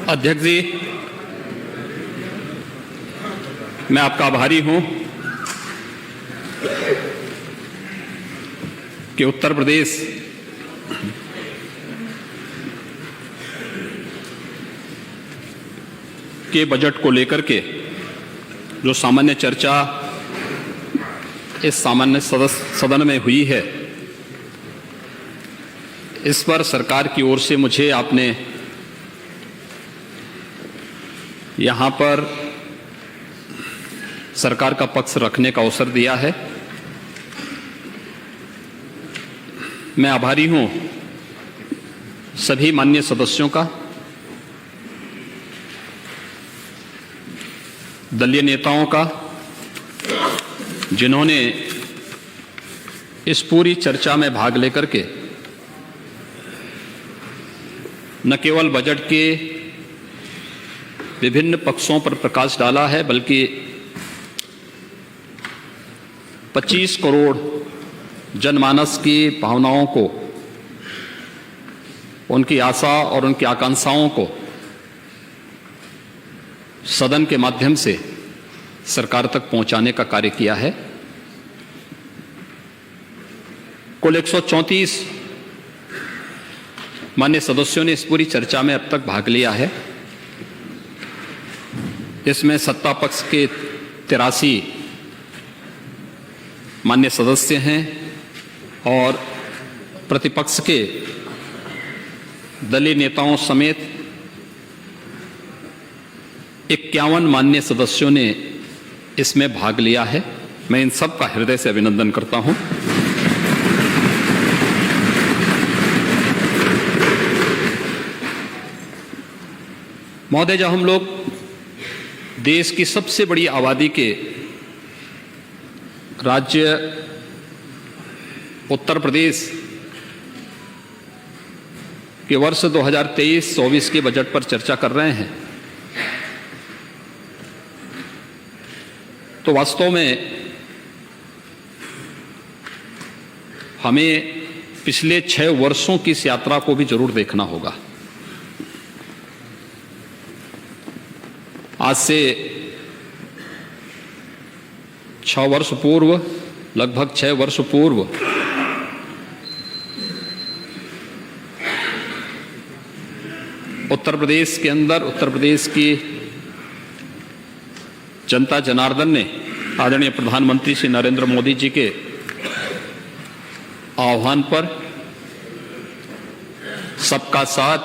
अध्यक्ष जी, मैं आपका आभारी हूं कि उत्तर प्रदेश के बजट को लेकर के जो सामान्य चर्चा इस सामान्य सदन में हुई है, इस पर सरकार की ओर से मुझे आपने यहाँ पर सरकार का पक्ष रखने का अवसर दिया है। मैं आभारी हूँ सभी माननीय सदस्यों का, दलीय नेताओं का, जिन्होंने इस पूरी चर्चा में भाग लेकर के न केवल बजट के विभिन्न पक्षों पर प्रकाश डाला है, बल्कि 25 करोड़ जनमानस की भावनाओं को, उनकी आशा और उनकी आकांक्षाओं को सदन के माध्यम से सरकार तक पहुंचाने का कार्य किया है। कुल 134 माननीय सदस्यों ने इस पूरी चर्चा में अब तक भाग लिया है। इसमें सत्ता पक्ष के 83 माननीय सदस्य हैं और प्रतिपक्ष के दलीय नेताओं समेत 51 माननीय सदस्यों ने इसमें भाग लिया है। मैं इन सब का हृदय से अभिनंदन करता हूं। महोदय, जब हम लोग देश की सबसे बड़ी आबादी के राज्य उत्तर प्रदेश के वर्ष 2023-24 के बजट पर चर्चा कर रहे हैं, तो वास्तव में हमें पिछले 6 वर्षों की इस यात्रा को भी जरूर देखना होगा। आज से 6 वर्ष पूर्व, लगभग 6 वर्ष पूर्व उत्तर प्रदेश के अंदर उत्तर प्रदेश की जनता जनार्दन ने आदरणीय प्रधानमंत्री श्री नरेंद्र मोदी जी के आह्वान पर सबका साथ,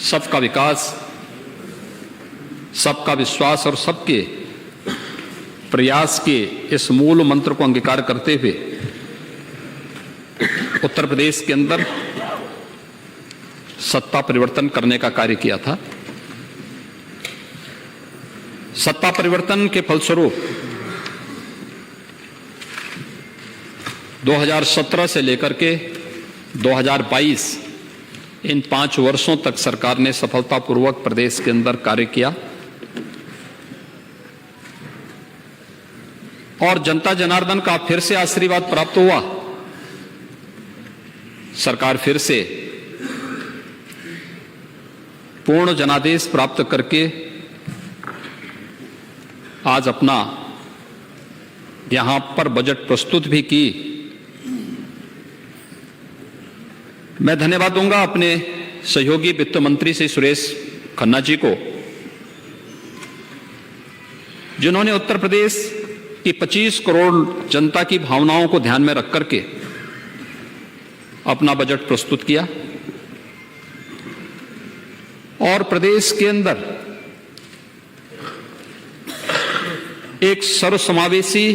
सबका विकास, सबका विश्वास और सबके प्रयास के इस मूल मंत्र को अंगीकार करते हुए उत्तर प्रदेश के अंदर सत्ता परिवर्तन करने का कार्य किया था। सत्ता परिवर्तन के फलस्वरूप 2017 से लेकर के 2022 इन 5 वर्षों तक सरकार ने सफलतापूर्वक प्रदेश के अंदर कार्य किया और जनता जनार्दन का फिर से आशीर्वाद प्राप्त हुआ। सरकार फिर से पूर्ण जनादेश प्राप्त करके आज अपना यहां पर बजट प्रस्तुत भी की। मैं धन्यवाद दूंगा अपने सहयोगी वित्त मंत्री श्री सुरेश खन्ना जी को, जिन्होंने उत्तर प्रदेश कि 25 करोड़ जनता की भावनाओं को ध्यान में रख करके अपना बजट प्रस्तुत किया और प्रदेश के अंदर एक सर्वसमावेशी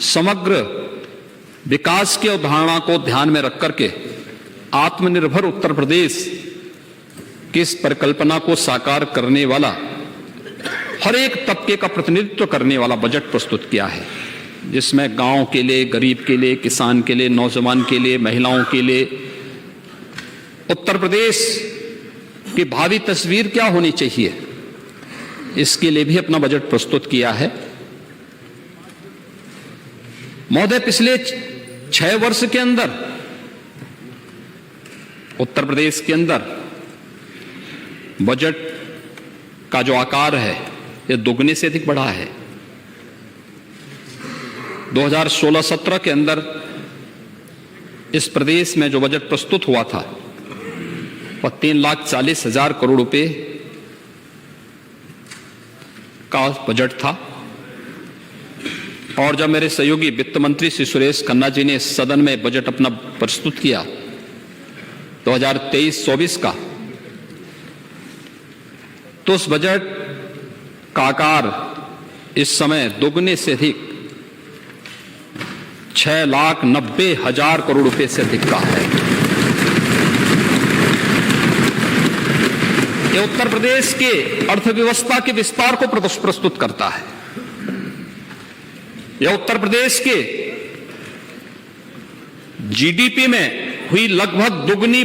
समग्र विकास की अवधारणा को ध्यान में रख करके आत्मनिर्भर उत्तर प्रदेश की इस परिकल्पना को साकार करने वाला, हर एक तबके का प्रतिनिधित्व करने वाला बजट प्रस्तुत किया है, जिसमें गांव के लिए, गरीब के लिए, किसान के लिए, नौजवान के लिए, महिलाओं के लिए उत्तर प्रदेश कि भावी तस्वीर क्या होनी चाहिए, इसके लिए भी अपना बजट प्रस्तुत किया है। महोदय, पिछले 6 वर्ष के अंदर उत्तर प्रदेश के अंदर बजट का जो आकार है यह दोगुने से अधिक बढ़ा है। 2016-17 के अंदर इस प्रदेश में जो बजट प्रस्तुत हुआ था वह 3,40,000 करोड़ रुपए का बजट था। और जब मेरे सहयोगी वित्त मंत्री श्री सुरेश खन्ना जी ने सदन में बजट अपना प्रस्तुत किया 2023-24 का, तो उस बजट का आकार इस समय दोगुने से अधिक 6,90,000 करोड़ रुपए से अधिक का है। यह उत्तर प्रदेश के अर्थव्यवस्था के विस्तार को प्रस्तुत करता है। यह उत्तर प्रदेश के जीडीपी में हुई लगभग दुगनी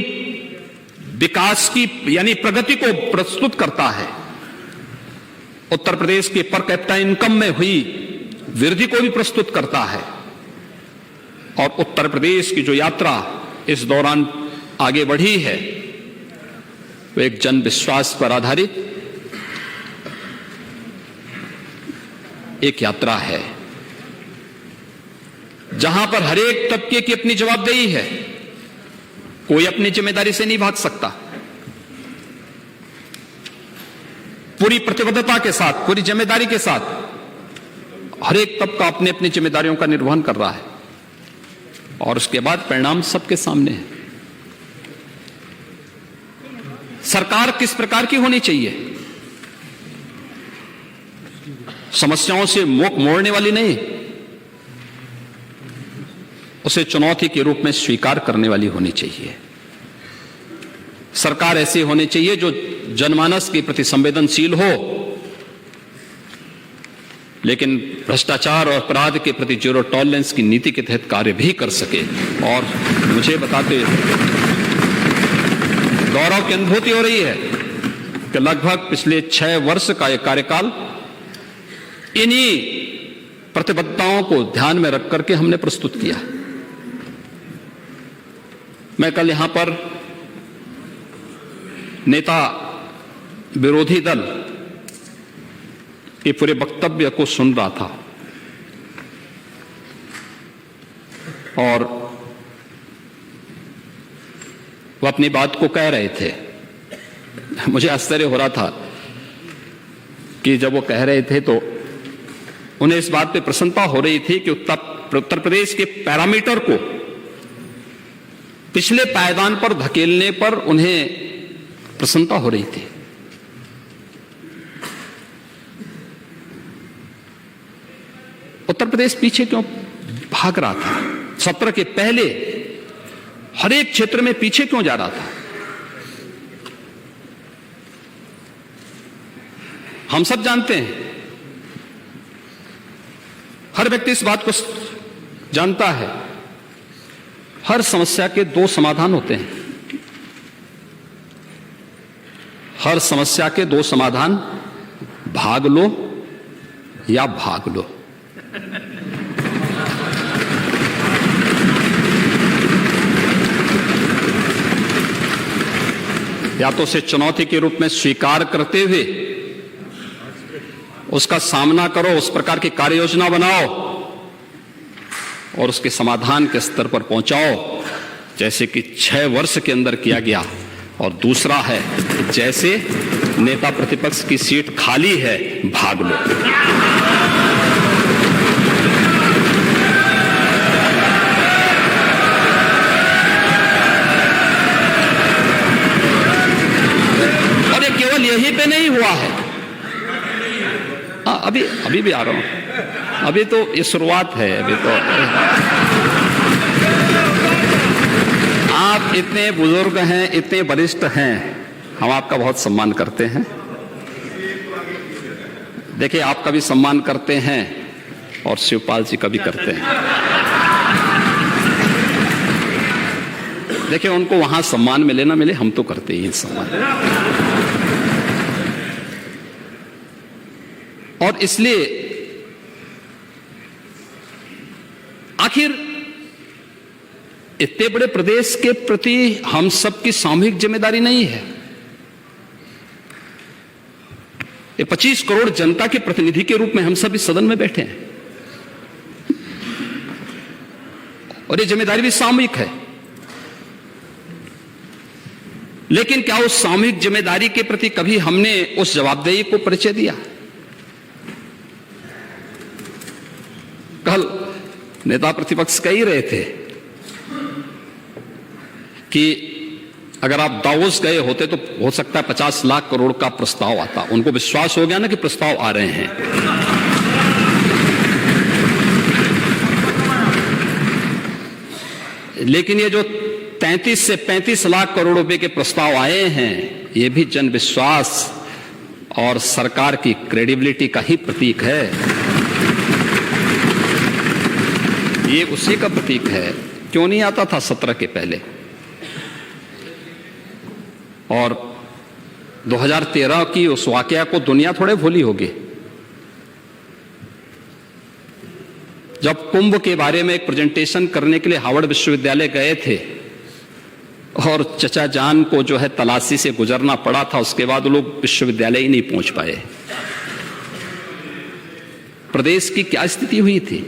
विकास की यानी प्रगति को प्रस्तुत करता है। उत्तर प्रदेश के पर कैपिटा इनकम में हुई वृद्धि को भी प्रस्तुत करता है। और उत्तर प्रदेश की जो यात्रा इस दौरान आगे बढ़ी है वो एक जन विश्वास पर आधारित एक यात्रा है, जहां पर हर एक तबके की अपनी जवाबदेही है। कोई अपनी जिम्मेदारी से नहीं भाग सकता। पूरी प्रतिबद्धता के साथ, पूरी जिम्मेदारी के साथ हर एक तबका अपनी अपनी जिम्मेदारियों का निर्वहन कर रहा है और उसके बाद परिणाम सबके सामने है। सरकार किस प्रकार की होनी चाहिए? समस्याओं से मुख मोड़ने वाली नहीं, उसे चुनौती के रूप में स्वीकार करने वाली होनी चाहिए। सरकार ऐसी होनी चाहिए जो जनमानस के प्रति संवेदनशील हो, लेकिन भ्रष्टाचार और अपराध के प्रति जीरो टॉलरेंस की नीति के तहत कार्य भी कर सके। और मुझे बताते गौरव की अनुभूति हो रही है कि लगभग पिछले 6 वर्ष का यह कार्यकाल इन्हीं प्रतिबद्धताओं को ध्यान में रख करके हमने प्रस्तुत किया। मैं कल यहां पर नेता विरोधी दल के पूरे वक्तव्य को सुन रहा था और वह अपनी बात को कह रहे थे। मुझे आश्चर्य हो रहा था कि जब वो कह रहे थे तो उन्हें इस बात पे प्रसन्नता हो रही थी कि उत्तर प्रदेश के पैरामीटर को पिछले पायदान पर धकेलने पर उन्हें प्रसन्नता हो रही थी। उत्तर प्रदेश पीछे क्यों भाग रहा था? सत्र के पहले हर एक क्षेत्र में पीछे क्यों जा रहा था? हम सब जानते हैं, हर व्यक्ति इस बात को जानता है, हर समस्या के 2 समाधान होते हैं। हर समस्या के 2 समाधान, भाग लो या भाग लो। या तो उसे चुनौती के रूप में स्वीकार करते हुए उसका सामना करो, उस प्रकार की कार्य योजना बनाओ और उसके समाधान के स्तर पर पहुंचाओ, जैसे कि 6 वर्ष के अंदर किया गया। और दूसरा है, जैसे नेता प्रतिपक्ष की सीट खाली है, भाग लो। और ये केवल यहीं पे नहीं हुआ है। अभी भी आ रहा हूं, अभी तो ये शुरुआत है। अभी तो आप इतने बुजुर्ग हैं, इतने वरिष्ठ हैं, हम आपका बहुत सम्मान करते हैं। देखिए, आपका भी सम्मान करते हैं और शिवपाल जी का भी करते हैं। देखिए, उनको वहां सम्मान मिले ना मिले, हम तो करते ही हैं सम्मान। और इसलिए आखिर इतने बड़े प्रदेश के प्रति हम सबकी सामूहिक जिम्मेदारी नहीं है? ये 25 करोड़ जनता के प्रतिनिधि के रूप में हम सब इस सदन में बैठे हैं और ये जिम्मेदारी भी सामूहिक है। लेकिन क्या उस सामूहिक जिम्मेदारी के प्रति कभी हमने उस जवाबदेही को परिचय दिया? कल नेता प्रतिपक्ष कह ही रहे थे कि अगर आप दावोस गए होते तो हो सकता है 50 लाख करोड़ का प्रस्ताव आता। उनको विश्वास हो गया ना कि प्रस्ताव आ रहे हैं। लेकिन ये जो 33 से 35 लाख करोड़ रुपए के प्रस्ताव आए हैं, ये भी जन विश्वास और सरकार की क्रेडिबिलिटी का ही प्रतीक है। ये उसी का प्रतीक है। क्यों नहीं आता था 17 के पहले? और 2013 की उस वाकया को दुनिया थोड़े भूली होगी, जब कुंभ के बारे में एक प्रेजेंटेशन करने के लिए हार्वर्ड विश्वविद्यालय गए थे और चचा जान को जो है तलाशी से गुजरना पड़ा था। उसके बाद लोग विश्वविद्यालय ही नहीं पहुंच पाए। प्रदेश की क्या स्थिति हुई थी?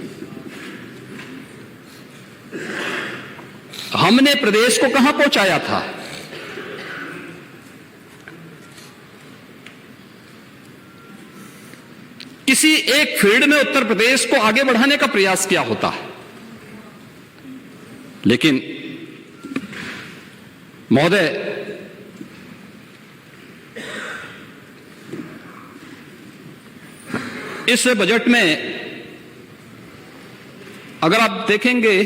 हमने प्रदेश को कहां पहुंचाया था? किसी एक फील्ड में उत्तर प्रदेश को आगे बढ़ाने का प्रयास किया होता है। लेकिन महोदय, इस बजट में अगर आप देखेंगे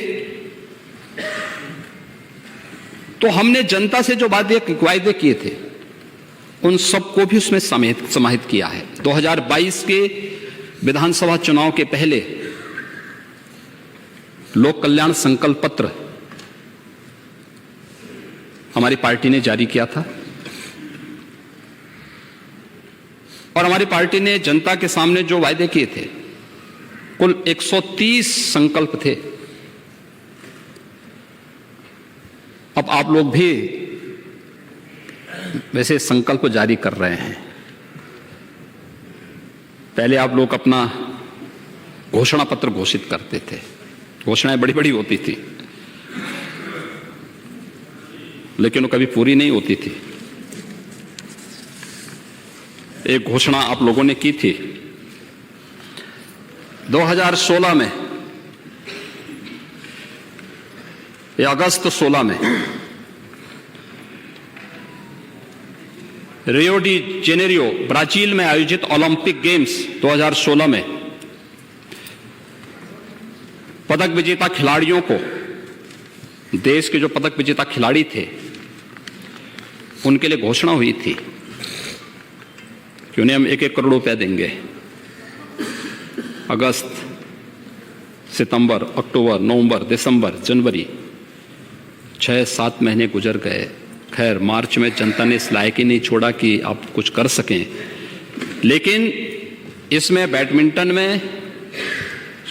तो हमने जनता से जो वायदे किए थे उन सबको भी उसमें समाहित किया है। 2022 के विधानसभा चुनाव के पहले लोक कल्याण संकल्प पत्र हमारी पार्टी ने जारी किया था और हमारी पार्टी ने जनता के सामने जो वायदे किए थे, कुल 130 संकल्प थे। अब आप लोग भी वैसे संकल्प जारी कर रहे हैं। पहले आप लोग अपना घोषणा पत्र घोषित करते थे, घोषणाएं बड़ी बड़ी होती थी लेकिन वो कभी पूरी नहीं होती थी। एक घोषणा आप लोगों ने की थी 2016 में या अगस्त 16 में रियो डी जेनेरियो ब्राजील में आयोजित ओलंपिक गेम्स 2016 में पदक विजेता खिलाड़ियों को, देश के जो पदक विजेता खिलाड़ी थे उनके लिए घोषणा हुई थी कि उन्हें हम 1-1 करोड़ रुपया देंगे। अगस्त, सितंबर, अक्टूबर, नवंबर, दिसंबर, जनवरी, 6-7 महीने गुजर गए। खैर, मार्च में जनता ने इस लायक ही नहीं छोड़ा कि आप कुछ कर सकें। लेकिन इसमें बैडमिंटन में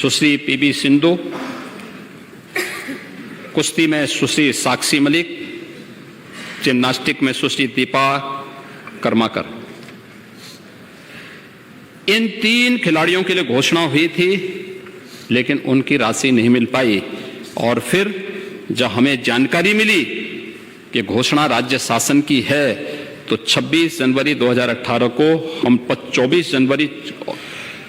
सुश्री पीवी सिंधु, कुश्ती में सुश्री साक्षी मलिक, जिम्नास्टिक में सुश्री दीपा कर्माकर, इन 3 खिलाड़ियों के लिए घोषणा हुई थी लेकिन उनकी राशि नहीं मिल पाई। और फिर जब हमें जानकारी मिली कि घोषणा राज्य शासन की है तो 26 जनवरी 2018 को हम 24 जनवरी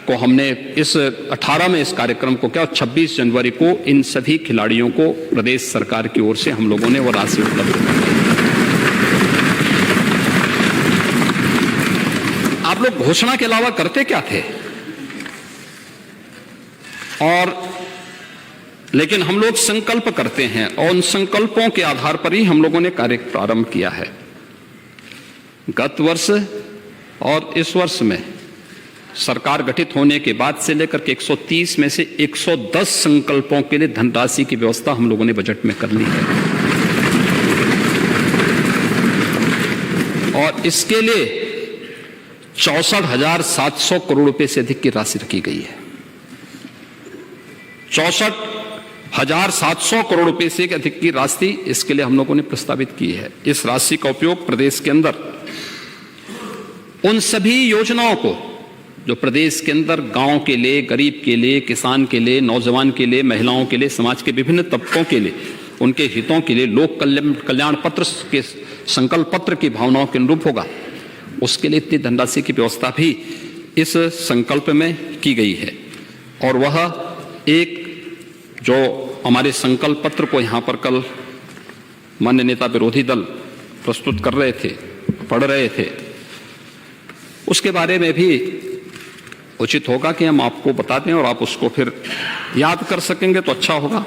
को हमने इस 18 में इस कार्यक्रम को किया और 26 जनवरी को इन सभी खिलाड़ियों को प्रदेश सरकार की ओर से हम लोगों ने वो राशि उपलब्ध कराई। आप लोग घोषणा के अलावा करते क्या थे? और लेकिन हम लोग संकल्प करते हैं और उन संकल्पों के आधार पर ही हम लोगों ने कार्य प्रारंभ किया है। गत वर्ष और इस वर्ष में सरकार गठित होने के बाद से लेकर के 130 में से 110 संकल्पों के लिए धनराशि की व्यवस्था हम लोगों ने बजट में कर ली है। और इसके लिए 64,700 करोड़ रुपए से अधिक की राशि रखी गई है। 64,700 करोड़ रुपए से अधिक की राशि इसके लिए हम लोगों ने प्रस्तावित की है। इस राशि का उपयोग प्रदेश के अंदर उन सभी योजनाओं को जो प्रदेश के अंदर गांव के लिए, गरीब के लिए, किसान के लिए, नौजवान के लिए, महिलाओं के लिए, समाज के विभिन्न तबकों के लिए, उनके हितों के लिए लोक कल्याण पत्र के संकल्प पत्र की भावनाओं के अनुरूप होगा, उसके लिए इतनी धनराशि की व्यवस्था भी इस संकल्प में की गई है। और वह एक जो हमारे संकल्प पत्र को यहाँ पर कल मान्य नेता विरोधी दल प्रस्तुत कर रहे थे, पढ़ रहे थे, उसके बारे में भी उचित होगा कि हम आपको बता दें और आप उसको फिर याद कर सकेंगे तो अच्छा होगा।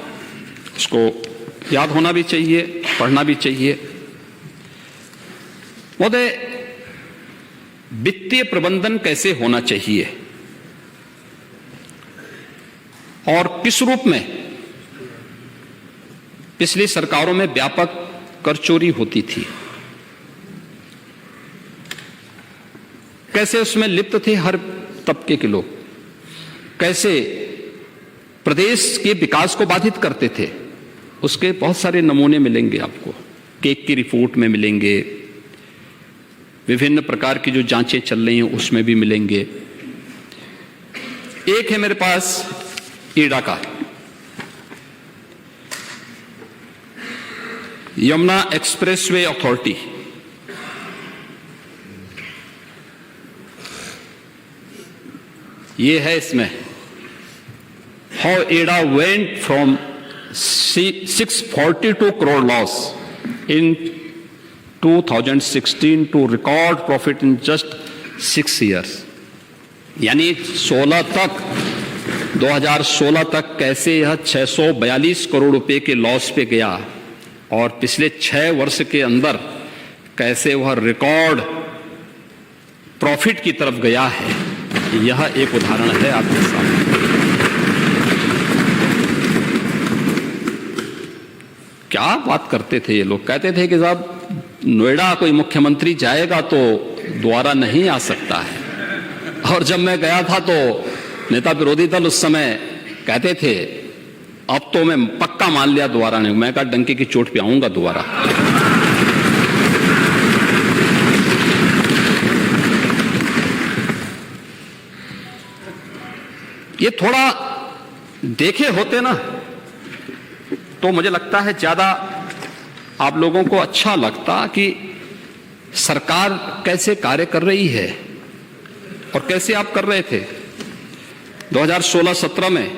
उसको याद होना भी चाहिए, पढ़ना भी चाहिए। महोदय, वित्तीय प्रबंधन कैसे होना चाहिए और किस रूप में पिछली सरकारों में व्यापक कर चोरी होती थी, कैसे उसमें लिप्त थे हर तबके के लोग, कैसे प्रदेश के विकास को बाधित करते थे, उसके बहुत सारे नमूने मिलेंगे आपको। केक की रिपोर्ट में मिलेंगे, विभिन्न प्रकार की जो जांचें चल रही हैं उसमें भी मिलेंगे। एक है मेरे पास ईडा का, यमुना एक्सप्रेसवे अथॉरिटी। ये है इसमें how Adda went from 642 crore loss in 2016 to record profit in just 6 years। यानी 2016 तक कैसे यह 642 करोड़ रुपए के लॉस पे गया और पिछले 6 वर्ष के अंदर कैसे वह रिकॉर्ड प्रॉफिट की तरफ गया है। यह एक उदाहरण है आपके सामने। क्या बात करते थे ये लोग, कहते थे कि साहब नोएडा कोई मुख्यमंत्री जाएगा तो दोबारा नहीं आ सकता है। और जब मैं गया था तो नेता विरोधी दल उस समय कहते थे अब तो मैं पक्का मान लिया दोबारा नहीं। मैं कहा डंके की चोट पे आऊंगा दोबारा। ये थोड़ा देखे होते ना तो मुझे लगता है ज्यादा आप लोगों को अच्छा लगता कि सरकार कैसे कार्य कर रही है और कैसे आप कर रहे थे। 2016-17 में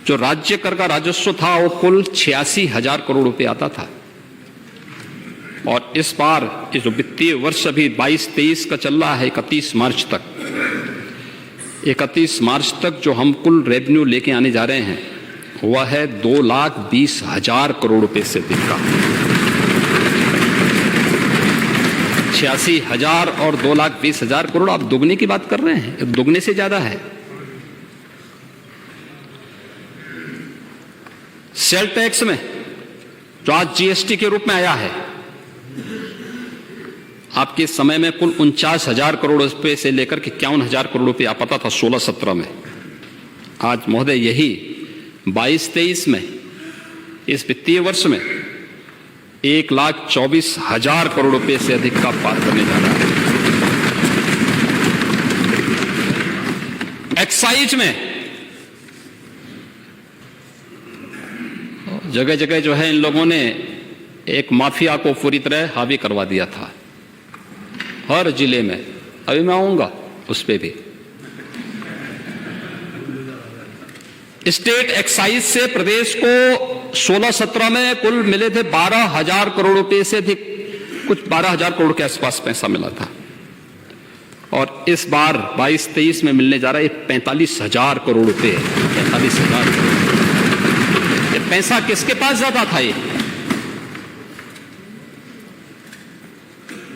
जो राज्य कर का राजस्व था वो कुल 86,000 करोड़ रुपए आता था और इस बार ये जो वित्तीय वर्ष अभी 22-23 का चल रहा है 31 मार्च तक जो हम कुल रेवेन्यू लेके आने जा रहे हैं वह है 2,20,000 करोड़ रुपए से अधिक का। 86,000 और 2,20,000 करोड़, आप दुगने की बात कर रहे हैं, दुगने से ज्यादा है। सेल टैक्स में जो आज जीएसटी के रूप में आया है, आपके समय में कुल 49,000 करोड़ रुपए से लेकर के 51,000 करोड़ रुपए आ पाता था 16-17 में। आज महोदय यही 22-23 में इस वित्तीय वर्ष में 1,24,000 करोड़ रुपए से अधिक का पार करने जा रहा है। एक्साइज में जगह जगह जो है इन लोगों ने एक माफिया को पूरी तरह हावी करवा दिया था हर जिले में। अभी मैं आऊंगा उस पे भी। स्टेट एक्साइज से प्रदेश को 16-17 में कुल मिले थे 12,000 करोड़ रुपए से अधिक, कुछ 12,000 करोड़ के आसपास पैसा मिला था और इस बार 22-23 में मिलने जा रहा है 45,000 करोड़ रुपए। 45,000 करोड़। ये पैसा किसके पास ज्यादा था? ये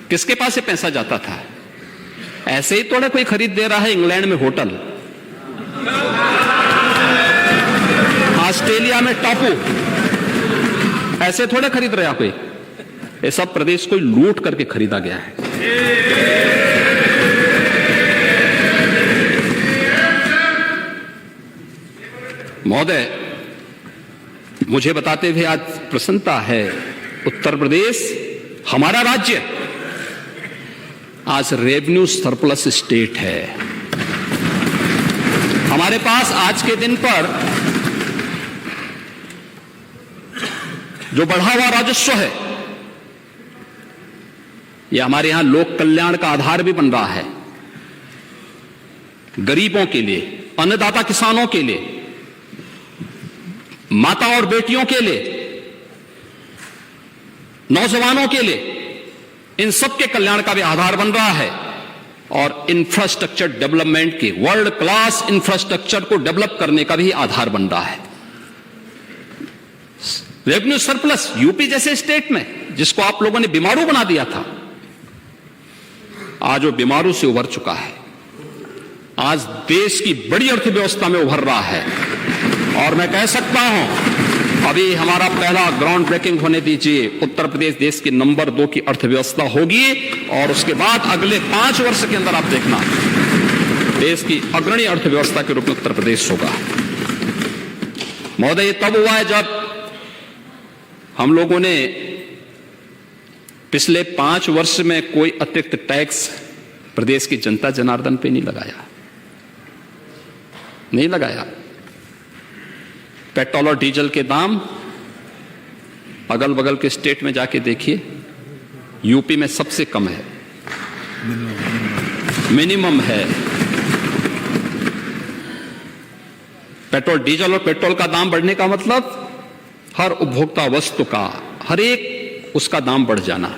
किसके पास ये पैसा जाता था? ऐसे ही थोड़ा कोई खरीद दे रहा है इंग्लैंड में होटल, ऑस्ट्रेलिया में टापू, ऐसे थोड़े खरीद रहा कोई। ये सब प्रदेश को लूट करके खरीदा गया है। महोदय, मुझे बताते हुए आज प्रसन्नता है, उत्तर प्रदेश हमारा राज्य आज रेवेन्यू सरप्लस स्टेट है। हमारे पास आज के दिन पर जो बढ़ा हुआ राजस्व है, यह हमारे यहां लोक कल्याण का आधार भी बन रहा है। गरीबों के लिए, अन्नदाता किसानों के लिए, माता और बेटियों के लिए, नौजवानों के लिए, इन सबके कल्याण का भी आधार बन रहा है। और इंफ्रास्ट्रक्चर डेवलपमेंट के, वर्ल्ड क्लास इंफ्रास्ट्रक्चर को डेवलप करने का भी आधार बन रहा है। रेवेन्यू सरप्लस यूपी जैसे स्टेट में, जिसको आप लोगों ने बीमारू बना दिया था, आज वो बीमारू से उभर चुका है। आज देश की बड़ी अर्थव्यवस्था में उभर रहा है। और मैं कह सकता हूं, अभी हमारा पहला ग्राउंड ब्रेकिंग होने दीजिए, उत्तर प्रदेश देश की नंबर 2 की अर्थव्यवस्था होगी। और उसके बाद अगले 5 वर्ष के अंदर आप देखना, देश की अग्रणी अर्थव्यवस्था के रूप में उत्तर प्रदेश होगा। महोदय, ये तब हुआ है जब हम लोगों ने पिछले 5 वर्ष में कोई अतिरिक्त टैक्स प्रदेश की जनता जनार्दन पे नहीं लगाया। पेट्रोल और डीजल के दाम अगल बगल के स्टेट में जाके देखिए, यूपी में सबसे कम है, मिनिमम है। पेट्रोल, डीजल और पेट्रोल का दाम बढ़ने का मतलब हर उपभोक्ता वस्तु का, हर एक उसका दाम बढ़ जाना।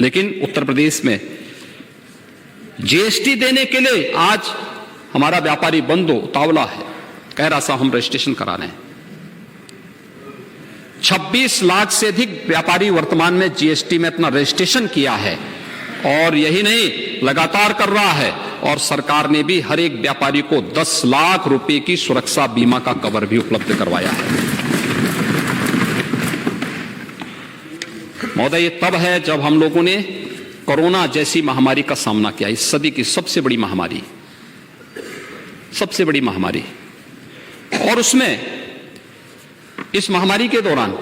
लेकिन उत्तर प्रदेश में जीएसटी देने के लिए आज हमारा व्यापारी बंधु उतावला है, कह रहा साहब हम रजिस्ट्रेशन करा रहे हैं। 26 लाख से अधिक व्यापारी वर्तमान में जीएसटी में अपना रजिस्ट्रेशन किया है। और यही नहीं, लगातार कर रहा है। और सरकार ने भी हर एक व्यापारी को 10 लाख रुपए की सुरक्षा बीमा का कवर भी उपलब्ध करवाया है। महोदय, ये तब है जब हम लोगों ने कोरोना जैसी महामारी का सामना किया, इस सदी की सबसे बड़ी महामारी। और उसमें इस महामारी के दौरान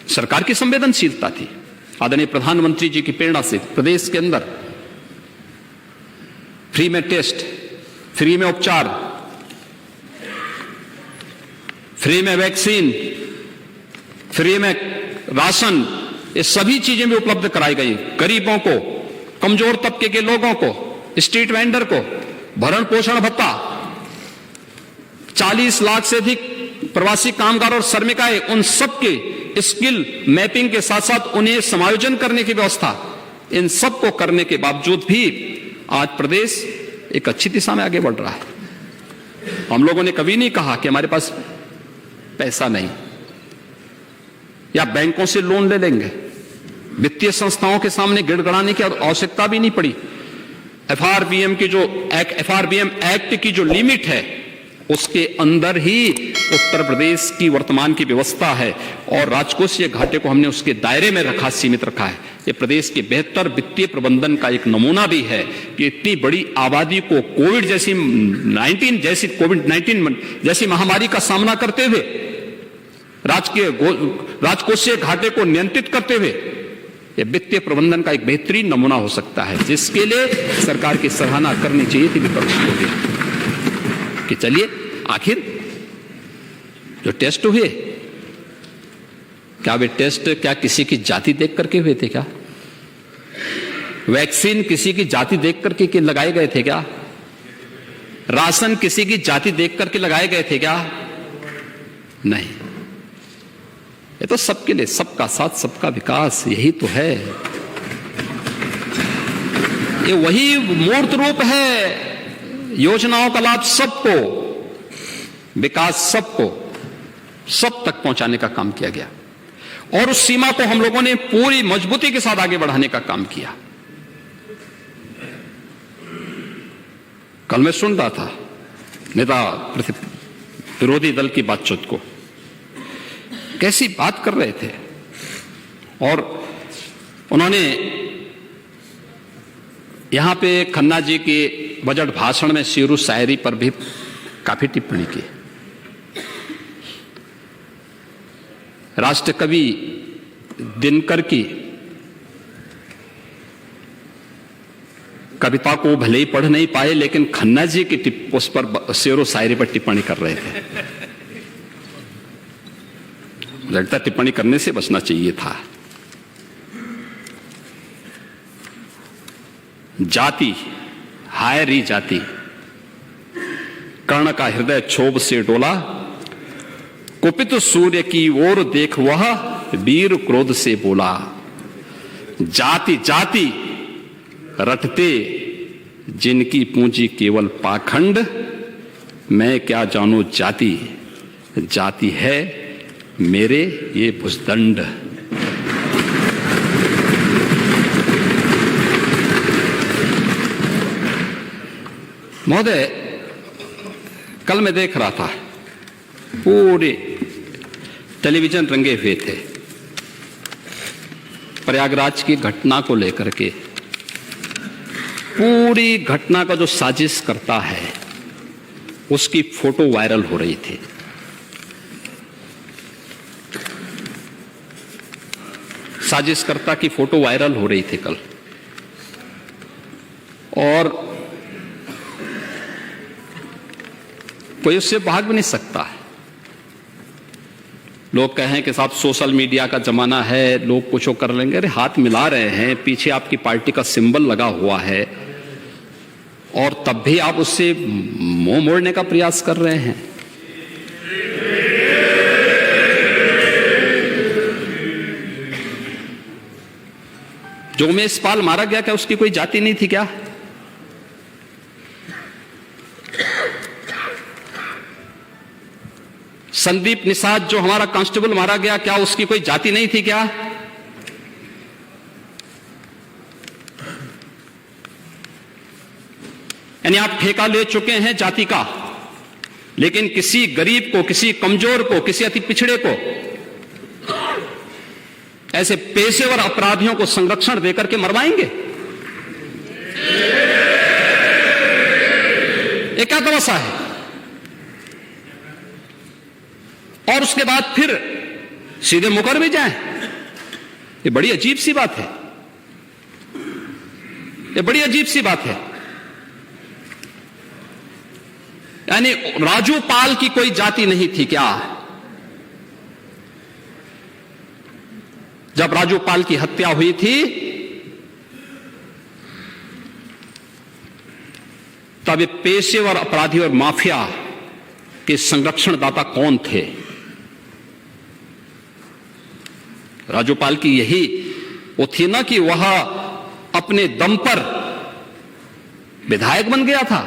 सरकार की संवेदनशीलता थी। आदरणीय प्रधानमंत्री जी की प्रेरणा से प्रदेश के अंदर फ्री में टेस्ट, फ्री में उपचार, फ्री में वैक्सीन, फ्री में राशन, ये सभी चीजें भी उपलब्ध कराई गई। गरीबों को, कमजोर तबके के लोगों को, स्ट्रीट वेंडर को भरण पोषण भत्ता, 40 लाख से अधिक प्रवासी कामगार और श्रमिकाएं, उन सबके स्किल मैपिंग के साथ साथ उन्हें समायोजन करने की व्यवस्था, इन सब को करने के बावजूद भी आज प्रदेश एक अच्छी दिशा में आगे बढ़ रहा है। हम लोगों ने कभी नहीं कहा कि हमारे पास पैसा नहीं, या बैंकों से लोन ले लेंगे। वित्तीय संस्थाओं के सामने गिड़गिड़ाने की आवश्यकता भी नहीं पड़ी। एफआरबीएम एक्ट की जो लिमिट है, उसके अंदर ही उत्तर प्रदेश की वर्तमान की व्यवस्था है। और राजकोषीय घाटे को हमने उसके दायरे में रखा, सीमित रखा है। ये प्रदेश के बेहतर वित्तीय प्रबंधन का एक नमूना भी है कि इतनी बड़ी आबादी को कोविड 19 जैसी महामारी का सामना करते हुए, राजकोषीय घाटे को नियंत्रित करते हुए, यह वित्तीय प्रबंधन का एक बेहतरीन नमूना हो सकता है, जिसके लिए सरकार की सराहना करनी चाहिए थी विपक्ष को भी। कि चलिए, आखिर जो टेस्ट हुए, क्या वे टेस्ट क्या किसी की जाति देख करके हुए थे क्या? वैक्सीन किसी की जाति देख करके लगाए गए थे क्या? राशन किसी की जाति देख करके लगाए गए थे क्या? नहीं। ये तो सबके लिए, सबका साथ सबका विकास, यही तो है। ये वही मूर्त रूप है। योजनाओं का लाभ सबको, विकास सबको, सब तक पहुंचाने का काम किया गया। और उस सीमा को हम लोगों ने पूरी मजबूती के साथ आगे बढ़ाने का काम किया। कल मैं सुन रहा था नेता विरोधी दल की बातचीत को कैसी बात कर रहे थे। और उन्होंने यहां पे खन्ना जी के बजट भाषण में शेरो शायरी पर भी काफी टिप्पणी की। राष्ट्र कवि दिनकर की कविता को भले ही पढ़ नहीं पाए, लेकिन खन्ना जी की उस पर शेरो शायरी पर टिप्पणी कर रहे थे। लगता टिप्पणी करने से बचना चाहिए था। जाति, हाय री जाति, कर्ण का हृदय क्षोभ से डोला, कुपित सूर्य की ओर देख वह वीर क्रोध से बोला। जाति जाति रटते जिनकी पूंजी केवल पाखंड, मैं क्या जानू जाति, जाति है मेरे ये भुजदंड। महोदय, कल मैं देख रहा था, पूरे टेलीविजन रंगे हुए थे प्रयागराज की घटना को लेकर के। पूरी घटना का जो साजिश करता है उसकी फोटो वायरल हो रही थी। साजिशकर्ता की फोटो वायरल हो रही थी कल, और कोई उससे भाग भी नहीं सकता है। लोग कहें कि साहब सोशल मीडिया का जमाना है, लोग कुछ कर लेंगे। अरे हाथ मिला रहे हैं, पीछे आपकी पार्टी का सिंबल लगा हुआ है, और तब भी आप उससे मुंह मोड़ने का प्रयास कर रहे हैं। जो उमेश पाल मारा गया, क्या उसकी कोई जाति नहीं थी क्या? संदीप निषाद जो हमारा कांस्टेबल मारा गया, क्या उसकी कोई जाति नहीं थी क्या? यानी आप ठेका ले चुके हैं जाति का, लेकिन किसी गरीब को, किसी कमजोर को, किसी अति पिछड़े को, ऐसे पेशेवर अपराधियों को संरक्षण देकर के मरवाएंगे? ये क्या तमाशा है? और उसके बाद फिर सीधे मुकर भी जाएं। ये बड़ी अजीब सी बात है, ये बड़ी अजीब सी बात है। यानी राजू पाल की कोई जाति नहीं थी क्या? जब राजू पाल की हत्या हुई थी तब ये पेशेवर अपराधी और माफिया के संरक्षणदाता कौन थे? राजूपाल की यही वो थी ना कि वह अपने दम पर विधायक बन गया था।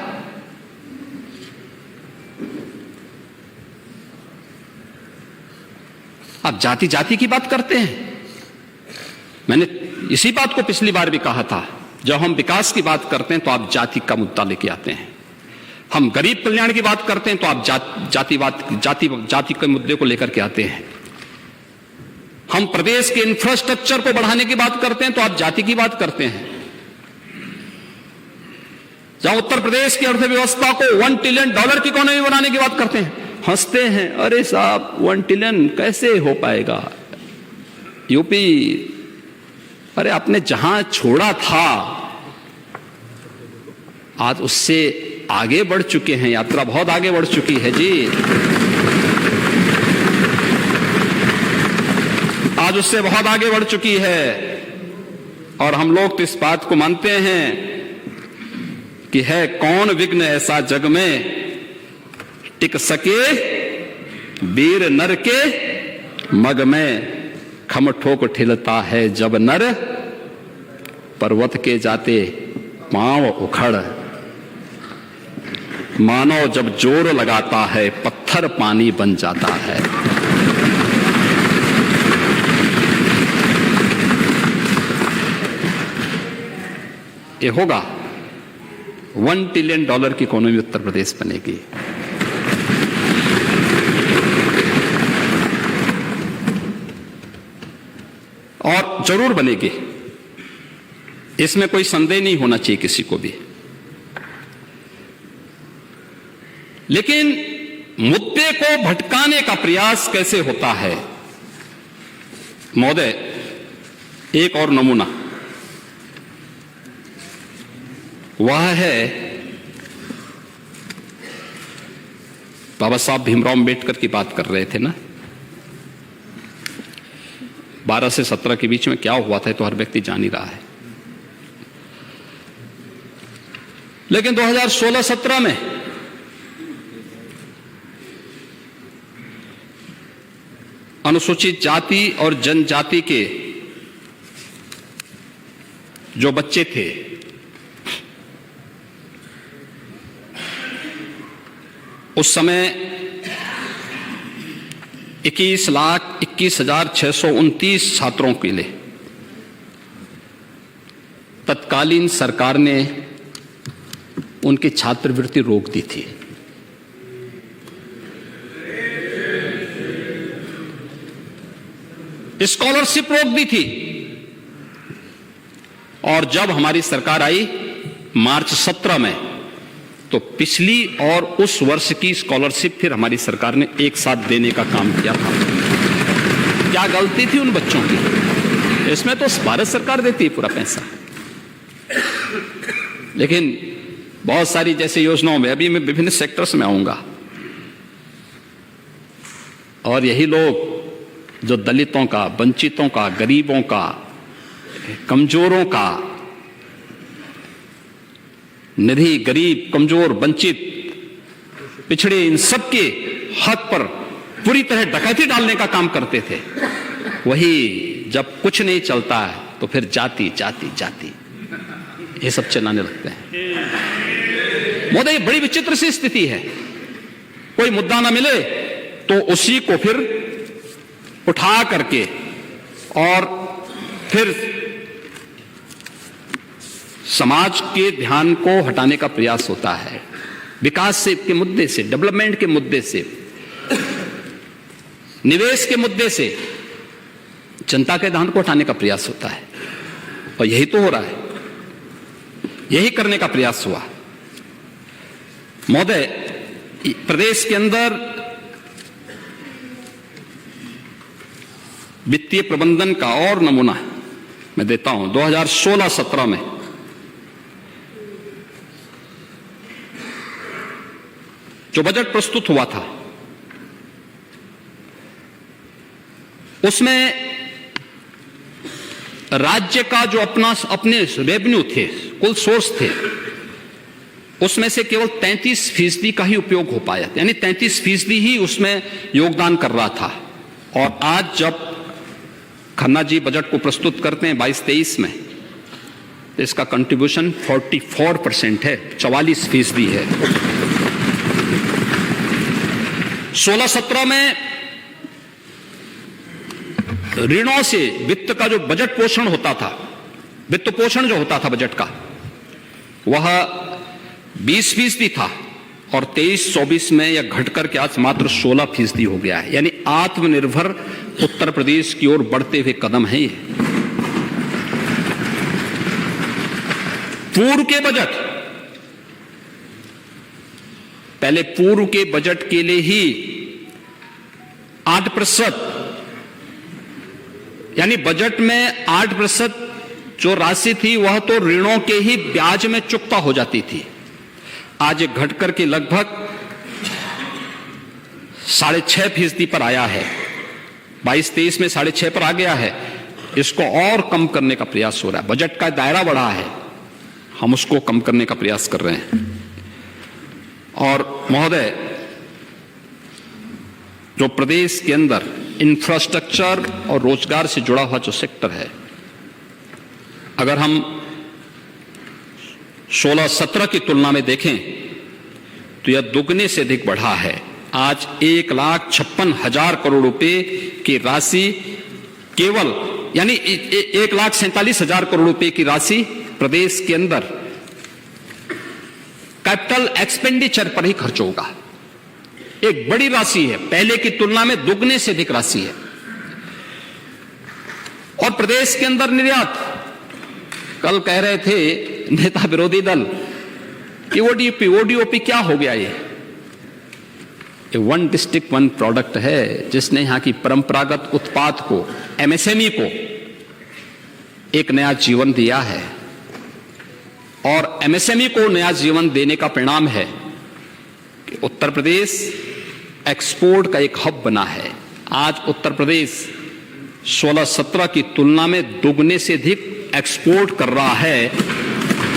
आप जाति जाति की बात करते हैं। मैंने इसी बात को पिछली बार भी कहा था, जब हम विकास की बात करते हैं तो आप जाति का मुद्दा लेके आते हैं, हम गरीब कल्याण की बात करते हैं तो आप जाति के मुद्दे को लेकर के आते हैं, हम प्रदेश के इंफ्रास्ट्रक्चर को बढ़ाने की बात करते हैं तो आप जाति की बात करते हैं। जहां उत्तर प्रदेश की अर्थव्यवस्था को $1 ट्रिलियन की इकोनॉमी बनाने की बात करते हैं, हंसते हैं, अरे साहब 1 ट्रिलियन कैसे हो पाएगा? यूपी, अरे आपने जहां छोड़ा था आज उससे आगे बढ़ चुके हैं, यात्रा बहुत आगे बढ़ चुकी है जी। आज उससे बहुत आगे बढ़ चुकी है, और हम लोग तो इस बात को मानते हैं कि है कौन विघ्न ऐसा जग में टिक सके वीर नर के मग में। खम ठोक ठिलता है जब नर पर्वत के जाते पांव उखड़। मानो जब जोर लगाता है पत्थर पानी बन जाता है। ये होगा, $1 ट्रिलियन की इकोनॉमी उत्तर प्रदेश बनेगी। और जरूर बनेगी, इसमें कोई संदेह नहीं होना चाहिए किसी को भी। लेकिन मुद्दे को भटकाने का प्रयास कैसे होता है महोदय, एक और नमूना वह है बाबा साहब भीमराव अंबेडकर की बात कर रहे थे ना, 12 से 17 के बीच में क्या हुआ था तो हर व्यक्ति जान ही रहा है। लेकिन 2016-17 में अनुसूचित जाति और जनजाति के जो बच्चे थे उस समय 21,21,629 छात्रों के लिए तत्कालीन सरकार ने उनकी छात्रवृत्ति रोक दी थी। स्कॉलरशिप रोक दी थी। और जब हमारी सरकार आई मार्च 17 में, तो पिछली और उस वर्ष की स्कॉलरशिप फिर हमारी सरकार ने एक साथ देने का काम किया था। क्या गलती थी उन बच्चों की? इसमें तो भारत सरकार देती है पूरा पैसा। लेकिन बहुत सारी जैसे योजनाओं में, अभी मैं विभिन्न सेक्टर्स में आऊंगा, और यही लोग जो दलितों का, वंचितों का, गरीबों का, कमजोरों का, निधि, गरीब, कमजोर, वंचित, पिछड़े, इन सबके हक पर पूरी तरह डकैती डालने का काम करते थे, वही जब कुछ नहीं चलता है तो फिर जाति जाति जाति ये सब चलाने लगते हैं। मोदी, बड़ी विचित्र सी स्थिति है। कोई मुद्दा ना मिले तो उसी को फिर उठा करके और फिर समाज के ध्यान को हटाने का प्रयास होता है। विकास से के मुद्दे से, डेवलपमेंट के मुद्दे से, निवेश के मुद्दे से जनता के ध्यान को हटाने का प्रयास होता है। और यही तो हो रहा है, यही करने का प्रयास हुआ। महोदय, प्रदेश के अंदर वित्तीय प्रबंधन का और नमूना मैं देता हूं। 2016-17 में जो बजट प्रस्तुत हुआ था उसमें राज्य का जो अपने रेवेन्यू थे, कुल सोर्स थे, उसमें से केवल 33% का ही उपयोग हो पाया, यानी 33% ही उसमें योगदान कर रहा था। और आज जब खन्ना जी बजट को प्रस्तुत करते हैं 22-23 में, तो इसका कंट्रीब्यूशन 44% है, 44% है। 16-17 में ऋणों से वित्त का जो बजट पोषण होता था, वित्त पोषण जो होता था बजट का, वह 20% था, और 23-24 में यह घटकर के आज मात्र 16% हो गया है। यानी आत्मनिर्भर उत्तर प्रदेश की ओर बढ़ते हुए कदम है ये। पूर्व के बजट, पहले पूर्व के बजट के लिए ही 8%, यानी बजट में 8% जो राशि थी वह तो ऋणों के ही ब्याज में चुकता हो जाती थी। आज घटकर के लगभग 6.5% पर आया है। 22-23 में 6.5 पर आ गया है। इसको और कम करने का प्रयास हो रहा है। बजट का दायरा बढ़ा है, हम उसको कम करने का प्रयास कर रहे हैं। और महोदय, जो प्रदेश के अंदर इंफ्रास्ट्रक्चर और रोजगार से जुड़ा हुआ जो सेक्टर है, अगर हम 16-17 की तुलना में देखें तो यह दुगने से अधिक बढ़ा है। आज 1,56,000 करोड़ रुपए की राशि केवल, यानी 1,47,000 करोड़ रुपए की राशि प्रदेश के अंदर कैपिटल एक्सपेंडिचर पर ही खर्च होगा। एक बड़ी राशि है, पहले की तुलना में दुगने से अधिक राशि है। और प्रदेश के अंदर निर्यात। कल कह रहे थे नेता विरोधी दल कि ओडीओपी क्या हो गया? ये वन डिस्ट्रिक्ट वन प्रोडक्ट है, जिसने यहां की परंपरागत उत्पाद को, एमएसएमई को एक नया जीवन दिया है। और एमएसएमई को नया जीवन देने का परिणाम है कि उत्तर प्रदेश एक्सपोर्ट का एक हब बना है। आज उत्तर प्रदेश 16-17 की तुलना में दुगने से अधिक एक्सपोर्ट कर रहा है।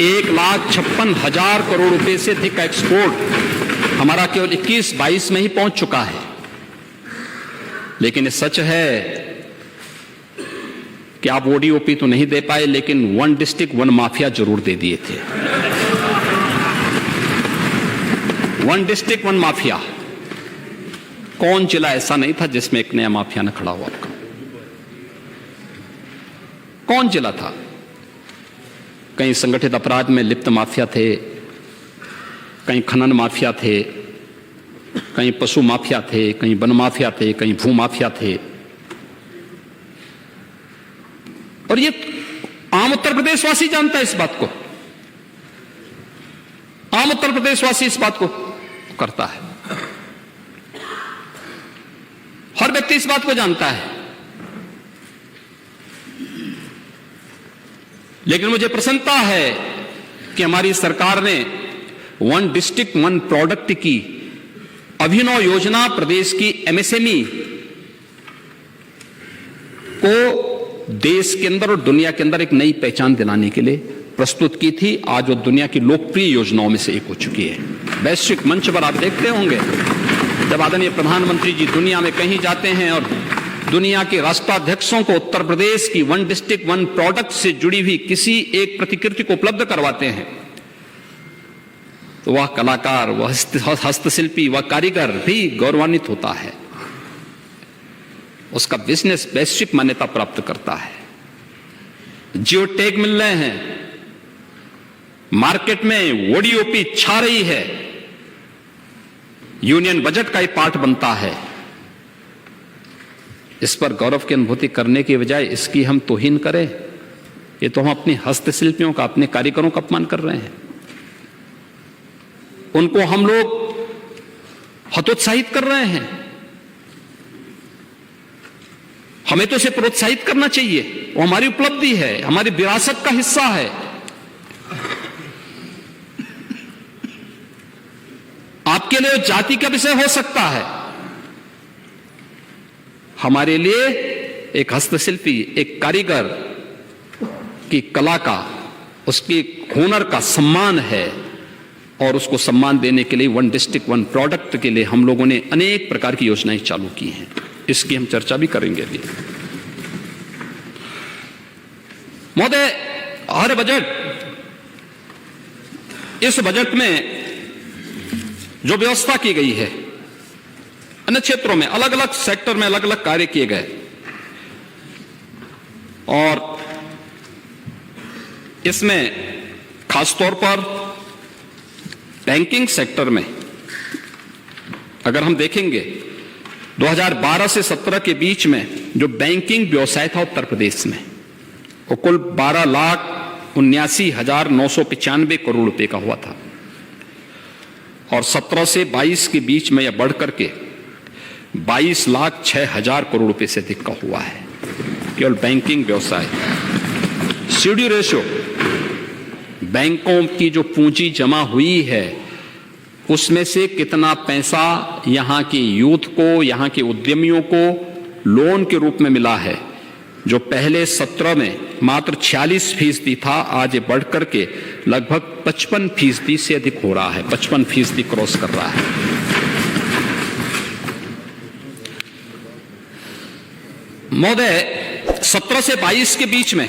1,56,000 करोड़ रुपए से अधिक का एक्सपोर्ट हमारा केवल 21-22 में ही पहुंच चुका है। लेकिन ये सच है कि आप ओडीओपी तो नहीं दे पाए, लेकिन वन डिस्ट्रिक्ट वन माफिया जरूर दे दिए थे। One district one mafia. कौन जिला ऐसा नहीं था जिसमें एक नया माफिया न खड़ा हुआ? आपका कौन जिला था? कहीं संगठित अपराध में लिप्त माफिया थे, कहीं खनन माफिया थे, कहीं पशु माफिया थे, कहीं वन माफिया थे, कहीं भू माफिया थे। और ये आम उत्तर प्रदेशवासी जानता है इस बात को। आम उत्तर प्रदेशवासी इस बात को करता है। हर व्यक्ति इस बात को जानता है। लेकिन मुझे प्रसन्नता है कि हमारी सरकार ने वन डिस्ट्रिक्ट वन प्रोडक्ट की अभिनव योजना प्रदेश की एमएसएमई को देश के अंदर और दुनिया के अंदर एक नई पहचान दिलाने के लिए प्रस्तुत की थी। आज वो दुनिया की लोकप्रिय योजनाओं में से एक हो चुकी है। वैश्विक मंच पर आप देखते होंगे, जब आदरणीय प्रधानमंत्री जी दुनिया में कहीं जाते हैं और दुनिया के राष्ट्राध्यक्षों को उत्तर प्रदेश की वन डिस्ट्रिक्ट वन प्रोडक्ट से जुड़ी हुई किसी एक प्रतिकृति को उपलब्ध करवाते हैं, तो वह कलाकार, वह हस्तशिल्पी, वह कारीगर भी गौरवान्वित होता है। उसका बिजनेस वैश्विक मान्यता प्राप्त करता है। जियो टैग मिल रहे हैं, मार्केट में ओडीओपी छा रही है, यूनियन बजट का एक पार्ट बनता है। इस पर गौरव की अनुभूति करने की बजाय इसकी हम तौहीन करें, ये तो हम अपने हस्तशिल्पियों का, अपने कारीगरों का अपमान कर रहे हैं। उनको हम लोग हतोत्साहित कर रहे हैं। हमें तो इसे प्रोत्साहित करना चाहिए। वो हमारी उपलब्धि है, हमारी विरासत का हिस्सा है। आपके लिए जाति का विषय हो सकता है, हमारे लिए एक हस्तशिल्पी, एक कारीगर की कला का, उसकी हुनर का सम्मान है। और उसको सम्मान देने के लिए वन डिस्ट्रिक्ट वन प्रोडक्ट के लिए हम लोगों ने अनेक प्रकार की योजनाएं चालू की हैं। इसकी हम चर्चा भी करेंगे अभी। महोदय, हर बजट, इस बजट में जो व्यवस्था की गई है, अन्य क्षेत्रों में अलग अलग सेक्टर में अलग अलग कार्य किए गए, और इसमें खासतौर पर बैंकिंग सेक्टर में अगर हम देखेंगे 2012 से 17 के बीच में जो बैंकिंग व्यवसाय था उत्तर प्रदेश में, वो कुल 12,79,995 करोड़ रुपए का हुआ था। और 17 से 22 के बीच में यह बढ़ करके 22,06,000 करोड़ रुपए से अधिक का हुआ है, केवल बैंकिंग व्यवसाय। सीडी रेशो, बैंकों की जो पूंजी जमा हुई है उसमें से कितना पैसा यहां के यूथ को, यहां के उद्यमियों को लोन के रूप में मिला है, जो पहले 17 में मात्र 46% था, आज ये बढ़ करके लगभग 55% से अधिक हो रहा है, 55% क्रॉस कर रहा है। महोदय, 17 से 22 के बीच में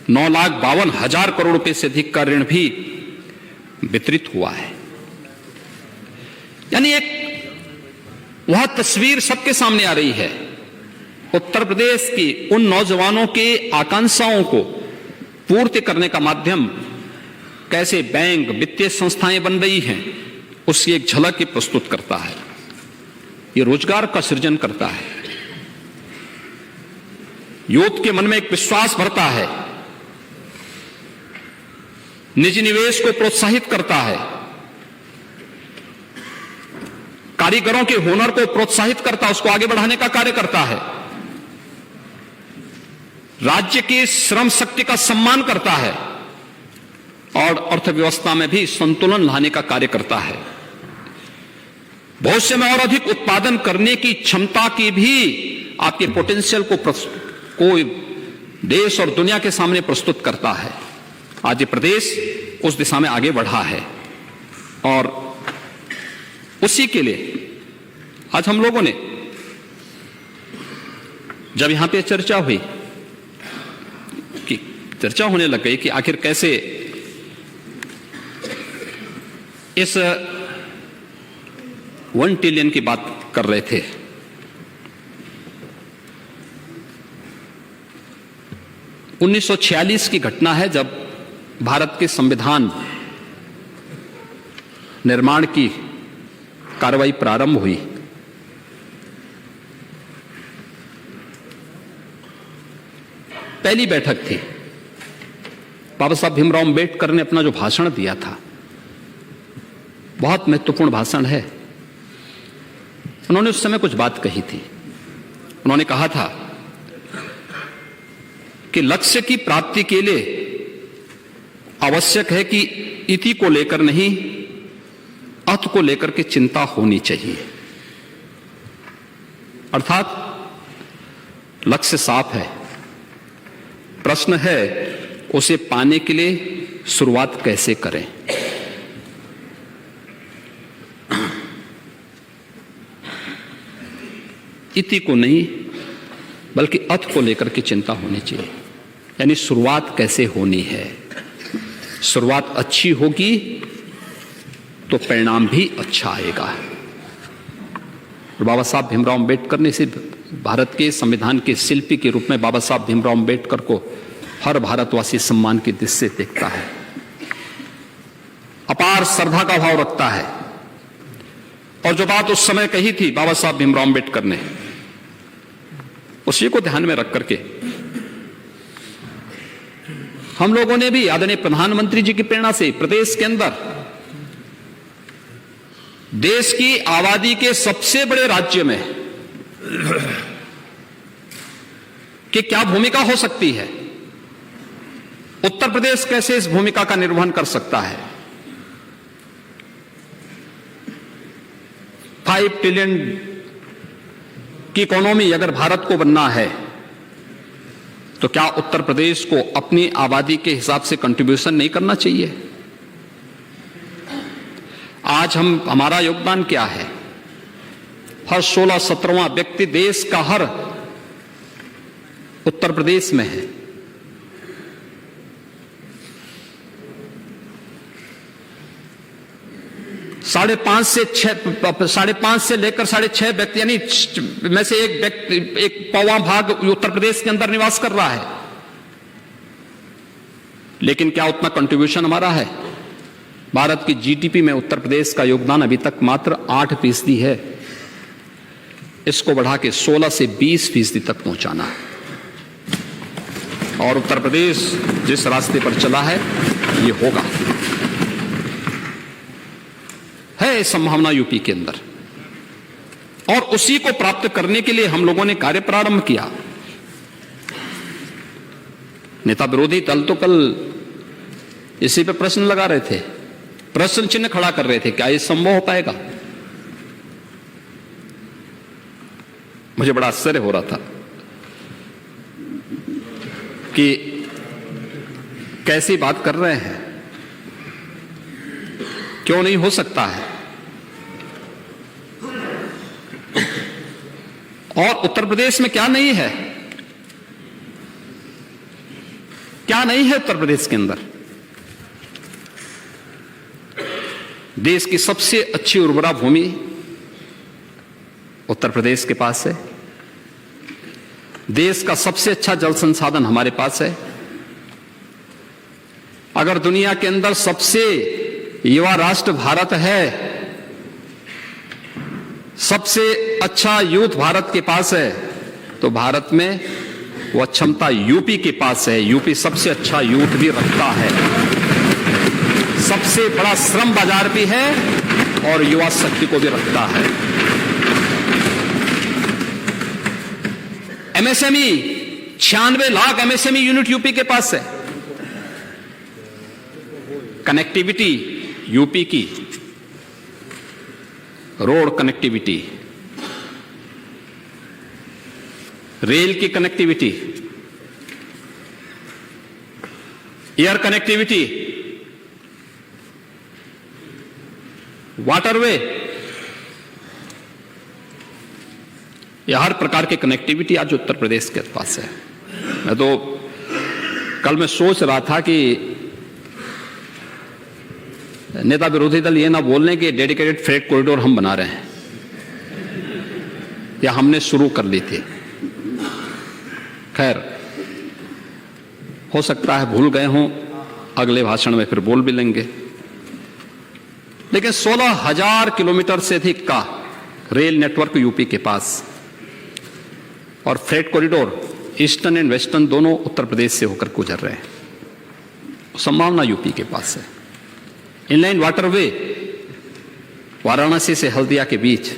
9,52,000 करोड़ रुपए से अधिक का ऋण भी वितरित हुआ है। यानी एक वह तस्वीर सबके सामने आ रही है, उत्तर प्रदेश की उन नौजवानों के आकांक्षाओं को पूर्ति करने का माध्यम कैसे बैंक, वित्तीय संस्थाएं बन रही हैं, उसकी एक झलक ही प्रस्तुत करता है। ये रोजगार का सृजन करता है, यूथ के मन में एक विश्वास भरता है, निजी निवेश को प्रोत्साहित करता है, कारीगरों के हुनर को प्रोत्साहित करता है, उसको आगे बढ़ाने का कार्य करता है, राज्य की श्रम शक्ति का सम्मान करता है और अर्थव्यवस्था में भी संतुलन लाने का कार्य करता है। भविष्य में और अधिक उत्पादन करने की क्षमता की भी आपके पोटेंशियल को देश और दुनिया के सामने प्रस्तुत करता है। आज ये प्रदेश उस दिशा में आगे बढ़ा है और उसी के लिए आज हम लोगों ने, जब यहां पे चर्चा हुई कि चर्चा होने लग गई कि आखिर कैसे इस 1 ट्रिलियन की बात कर रहे थे, 1946 की घटना है जब भारत के संविधान निर्माण की कार्रवाई प्रारंभ हुई। पहली बैठक थी, बाबा साहब भीमराव अम्बेडकर ने अपना जो भाषण दिया था, बहुत महत्वपूर्ण भाषण है। उन्होंने उस समय कुछ बात कही थी। उन्होंने कहा था कि लक्ष्य की प्राप्ति के लिए आवश्यक है कि इति को लेकर नहीं, अर्थ को लेकर के चिंता होनी चाहिए। अर्थात लक्ष्य साफ है, प्रश्न है उसे पाने के लिए शुरुआत कैसे करें। इति को नहीं बल्कि अर्थ को लेकर के चिंता होनी चाहिए, यानी शुरुआत कैसे होनी है। शुरुआत अच्छी होगी तो परिणाम भी अच्छा आएगा। और बाबा साहब भीमराव अम्बेडकर ने सिर्फ भारत के संविधान के शिल्पी के रूप में बाबा साहब भीमराव अम्बेडकर को हर भारतवासी सम्मान की दृष्टि से देखता है, अपार श्रद्धा का भाव रखता है। और जो बात उस समय कही थी बाबा साहब भीमराव अम्बेडकर ने, उसी को ध्यान में रख करके हम लोगों ने भी आदरणीय प्रधानमंत्री जी की प्रेरणा से प्रदेश के अंदर देश की आबादी के सबसे बड़े राज्य में कि क्या भूमिका हो सकती है, उत्तर प्रदेश कैसे इस भूमिका का निर्वहन कर सकता है। 5 ट्रिलियन की इकोनॉमी अगर भारत को बनना है तो क्या उत्तर प्रदेश को अपनी आबादी के हिसाब से कंट्रीब्यूशन नहीं करना चाहिए। आज हमारा योगदान क्या है, हर 16-17वां व्यक्ति देश का हर उत्तर प्रदेश में है। साढ़े पांच से लेकर 6.5 व्यक्ति, यानी में से एक व्यक्ति, एक पौवा भाग उत्तर प्रदेश के अंदर निवास कर रहा है। लेकिन क्या उतना कंट्रीब्यूशन हमारा है। भारत की जीडीपी में उत्तर प्रदेश का योगदान अभी तक मात्र 8% है। इसको बढ़ा के 16 से 20% तक पहुंचाना है। और उत्तर प्रदेश जिस रास्ते पर चला है ये होगा, है संभावना यूपी के अंदर। और उसी को प्राप्त करने के लिए हम लोगों ने कार्य प्रारंभ किया। नेता विरोधी दल तो कल इसी पे प्रश्न लगा रहे थे, प्रश्न चिन्ह खड़ा कर रहे थे, क्या ये संभव हो पाएगा। मुझे बड़ा आश्चर्य हो रहा था कि कैसी बात कर रहे हैं, क्यों नहीं हो सकता है। और उत्तर प्रदेश में क्या नहीं है, क्या नहीं है उत्तर प्रदेश के अंदर। देश की सबसे अच्छी उर्वरा भूमि उत्तर प्रदेश के पास है। देश का सबसे अच्छा जल संसाधन हमारे पास है। अगर दुनिया के अंदर सबसे युवा राष्ट्र भारत है, सबसे अच्छा यूथ भारत के पास है, तो भारत में वो क्षमता यूपी के पास है। यूपी सबसे अच्छा यूथ भी रखता है, सबसे बड़ा श्रम बाजार भी है और युवा शक्ति को भी रखता है। MSME 96 lakh MSME unit UP के पास है। कनेक्टिविटी यूपी की, रोड कनेक्टिविटी, रेल की कनेक्टिविटी, एयर कनेक्टिविटी, वाटरवे, यह हर प्रकार की कनेक्टिविटी आज उत्तर प्रदेश के पास है। मैं तो कल मैं सोच रहा था कि नेता विरोधी दल ये ना बोलने कि डेडिकेटेड फ्रेट कॉरिडोर हम बना रहे हैं या हमने शुरू कर ली थी। खैर, हो सकता है भूल गए हों, अगले भाषण में फिर बोल भी लेंगे। लेकिन 16,000 किलोमीटर से अधिक का रेल नेटवर्क यूपी के पास और freight corridor eastern and western दोनों उत्तर प्रदेश से होकर गुजर रहे हैं। संभावना यूपी के पास है। इनलाइन वाटरवे वाराणसी से हल्दिया के बीच,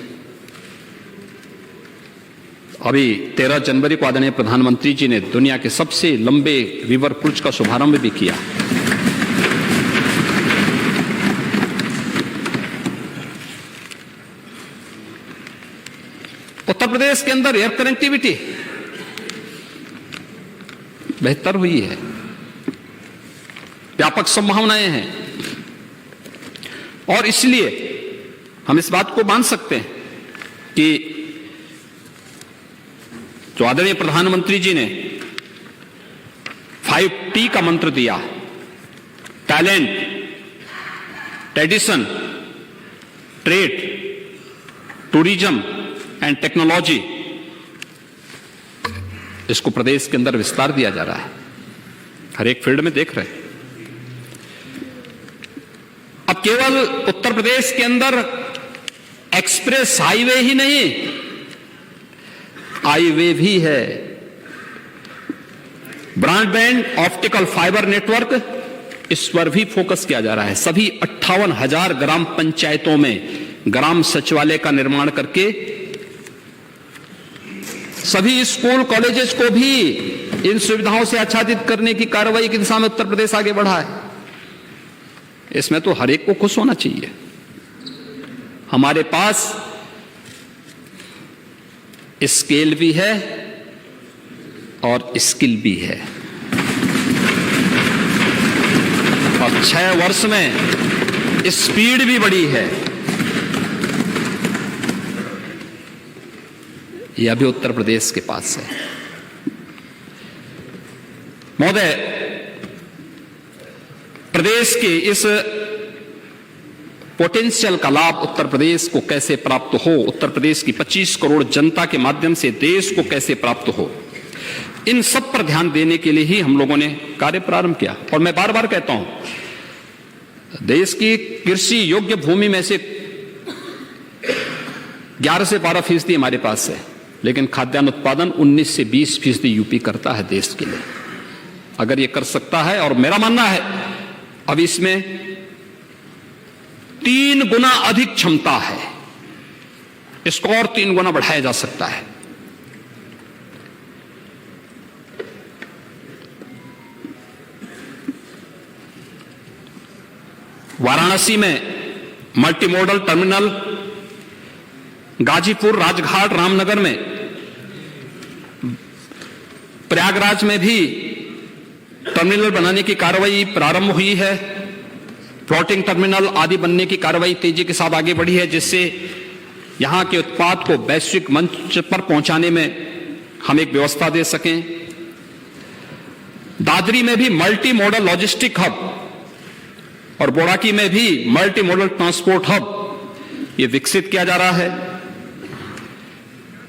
अभी 13 जनवरी को आदरणीय प्रधानमंत्री जी ने दुनिया के सबसे लंबे रिवर क्रूज का शुभारंभ भी किया। उत्तर प्रदेश के अंदर एयर कनेक्टिविटी बेहतर हुई है, व्यापक संभावनाएं हैं और इसलिए हम इस बात को मान सकते हैं कि जो आदरणीय प्रधानमंत्री जी ने 5T का मंत्र दिया, talent, tradition, trade, tourism and technology, इसको प्रदेश के अंदर विस्तार दिया जा रहा है। हर एक फील्ड में देख रहे हैं। अब केवल उत्तर प्रदेश के अंदर एक्सप्रेस हाईवे ही नहीं, हाईवे भी है। ब्रॉडबैंड ऑप्टिकल फाइबर नेटवर्क, इस पर भी फोकस किया जा रहा है। सभी 58,000 ग्राम पंचायतों में ग्राम सचिवालय का निर्माण करके सभी स्कूल कॉलेजेस को भी इन सुविधाओं से आच्छादित करने की कार्रवाई की दिशा में उत्तर प्रदेश आगे बढ़ा है। इसमें तो हर एक को खुश होना चाहिए। हमारे पास स्केल भी है और स्किल भी है। और 6 वर्ष में स्पीड भी बढ़ी है। यह भी उत्तर प्रदेश के पास है। महोदय, प्रदेश के इस पोटेंशियल का लाभ उत्तर प्रदेश को कैसे प्राप्त हो, उत्तर प्रदेश की 25 करोड़ जनता के माध्यम से देश को कैसे प्राप्त हो, इन सब पर ध्यान देने के लिए ही हम लोगों ने कार्य प्रारंभ किया। और मैं बार बार कहता हूं, देश की कृषि योग्य भूमि में से 11 से 12% हमारे पास है, लेकिन खाद्यान्न उत्पादन 19 से 20% यूपी करता है देश के लिए। अगर ये कर सकता है, और मेरा मानना है अब इसमें 3 गुना अधिक क्षमता है, इसको और 3 गुना बढ़ाया जा सकता है। वाराणसी में multi modal terminal, Ghazipur, Rajghat, Ramnagar में, प्रयागराज में भी टर्मिनल बनाने की कार्रवाई प्रारंभ हुई है। फ्लोटिंग टर्मिनल आदि बनने की कार्रवाई तेजी के साथ आगे बढ़ी है, जिससे यहां के उत्पाद को वैश्विक मंच पर पहुंचाने में हम एक व्यवस्था दे सकें। दादरी में भी मल्टी मॉडल लॉजिस्टिक हब और बोड़ाकी में भी मल्टी मॉडल ट्रांसपोर्ट हब ये विकसित किया जा रहा है।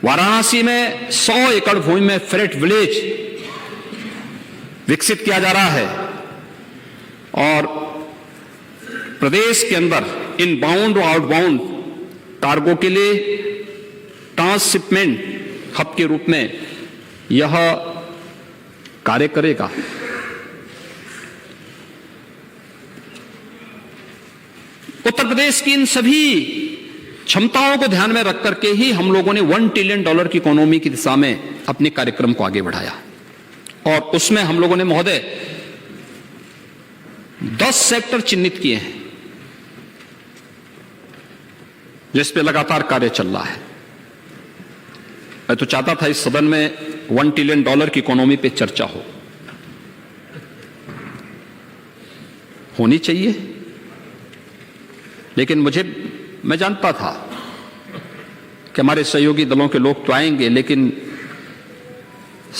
वाराणसी में 100 एकड़ भूमि में फ्रेट विलेज विकसित किया जा रहा है और प्रदेश के अंदर इनबाउंड और आउटबाउंड कार्गो के लिए ट्रांसशिपमेंट हब के रूप में यह कार्य करेगा। उत्तर प्रदेश की इन सभी क्षमताओं को ध्यान में रख करके ही हम लोगों ने $1 ट्रिलियन की इकोनॉमी की दिशा में अपने कार्यक्रम को आगे बढ़ाया और उसमें हम लोगों ने महोदय 10 सेक्टर चिन्हित किए हैं जिस पे लगातार कार्य चल रहा है। मैं तो चाहता था इस सदन में $1 ट्रिलियन की इकोनॉमी पे चर्चा होनी चाहिए, लेकिन मैं जानता था कि हमारे सहयोगी दलों के लोग तो आएंगे, लेकिन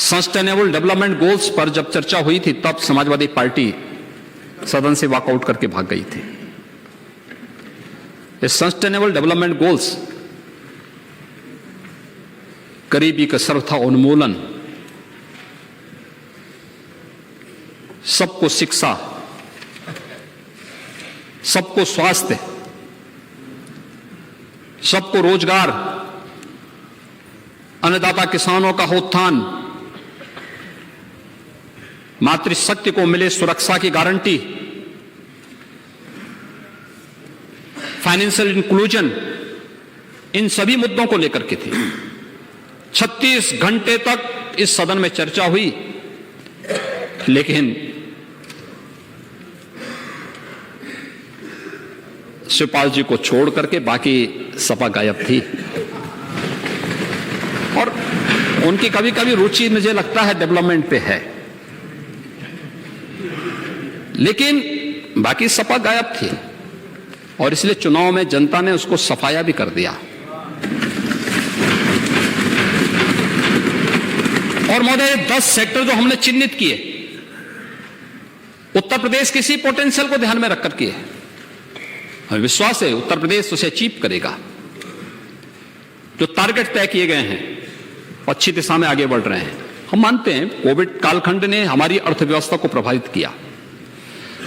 सस्टेनेबल डेवलपमेंट गोल्स पर जब चर्चा हुई थी तब समाजवादी पार्टी सदन से वॉकआउट करके भाग गई थी। ये सस्टेनेबल डेवलपमेंट गोल्स गरीबी का सर्वथा उन्मूलन, सबको शिक्षा, सबको स्वास्थ्य, सबको रोजगार, अन्नदाता किसानों का उत्थान, मातृशक्ति को मिले सुरक्षा की गारंटी, फाइनेंशियल इंक्लूजन, इन सभी मुद्दों को लेकर के थी। 36 घंटे तक इस सदन में चर्चा हुई, लेकिन शिवपाल जी को छोड़ करके बाकी सपा गायब थी और उनकी कभी कभी रुचि मुझे लगता है डेवलपमेंट पे है, लेकिन बाकी सपा गायब थी और इसलिए चुनाव में जनता ने उसको सफाया भी कर दिया। और महोदय 10 सेक्टर जो हमने चिन्हित किए, उत्तर प्रदेश किसी पोटेंशियल को ध्यान में रखकर किए, हमें विश्वास है उत्तर प्रदेश उसे अचीव करेगा। जो टारगेट तय किए गए हैं अच्छी दिशा में आगे बढ़ रहे हैं। हम मानते हैं कोविड कालखंड ने हमारी अर्थव्यवस्था को प्रभावित किया,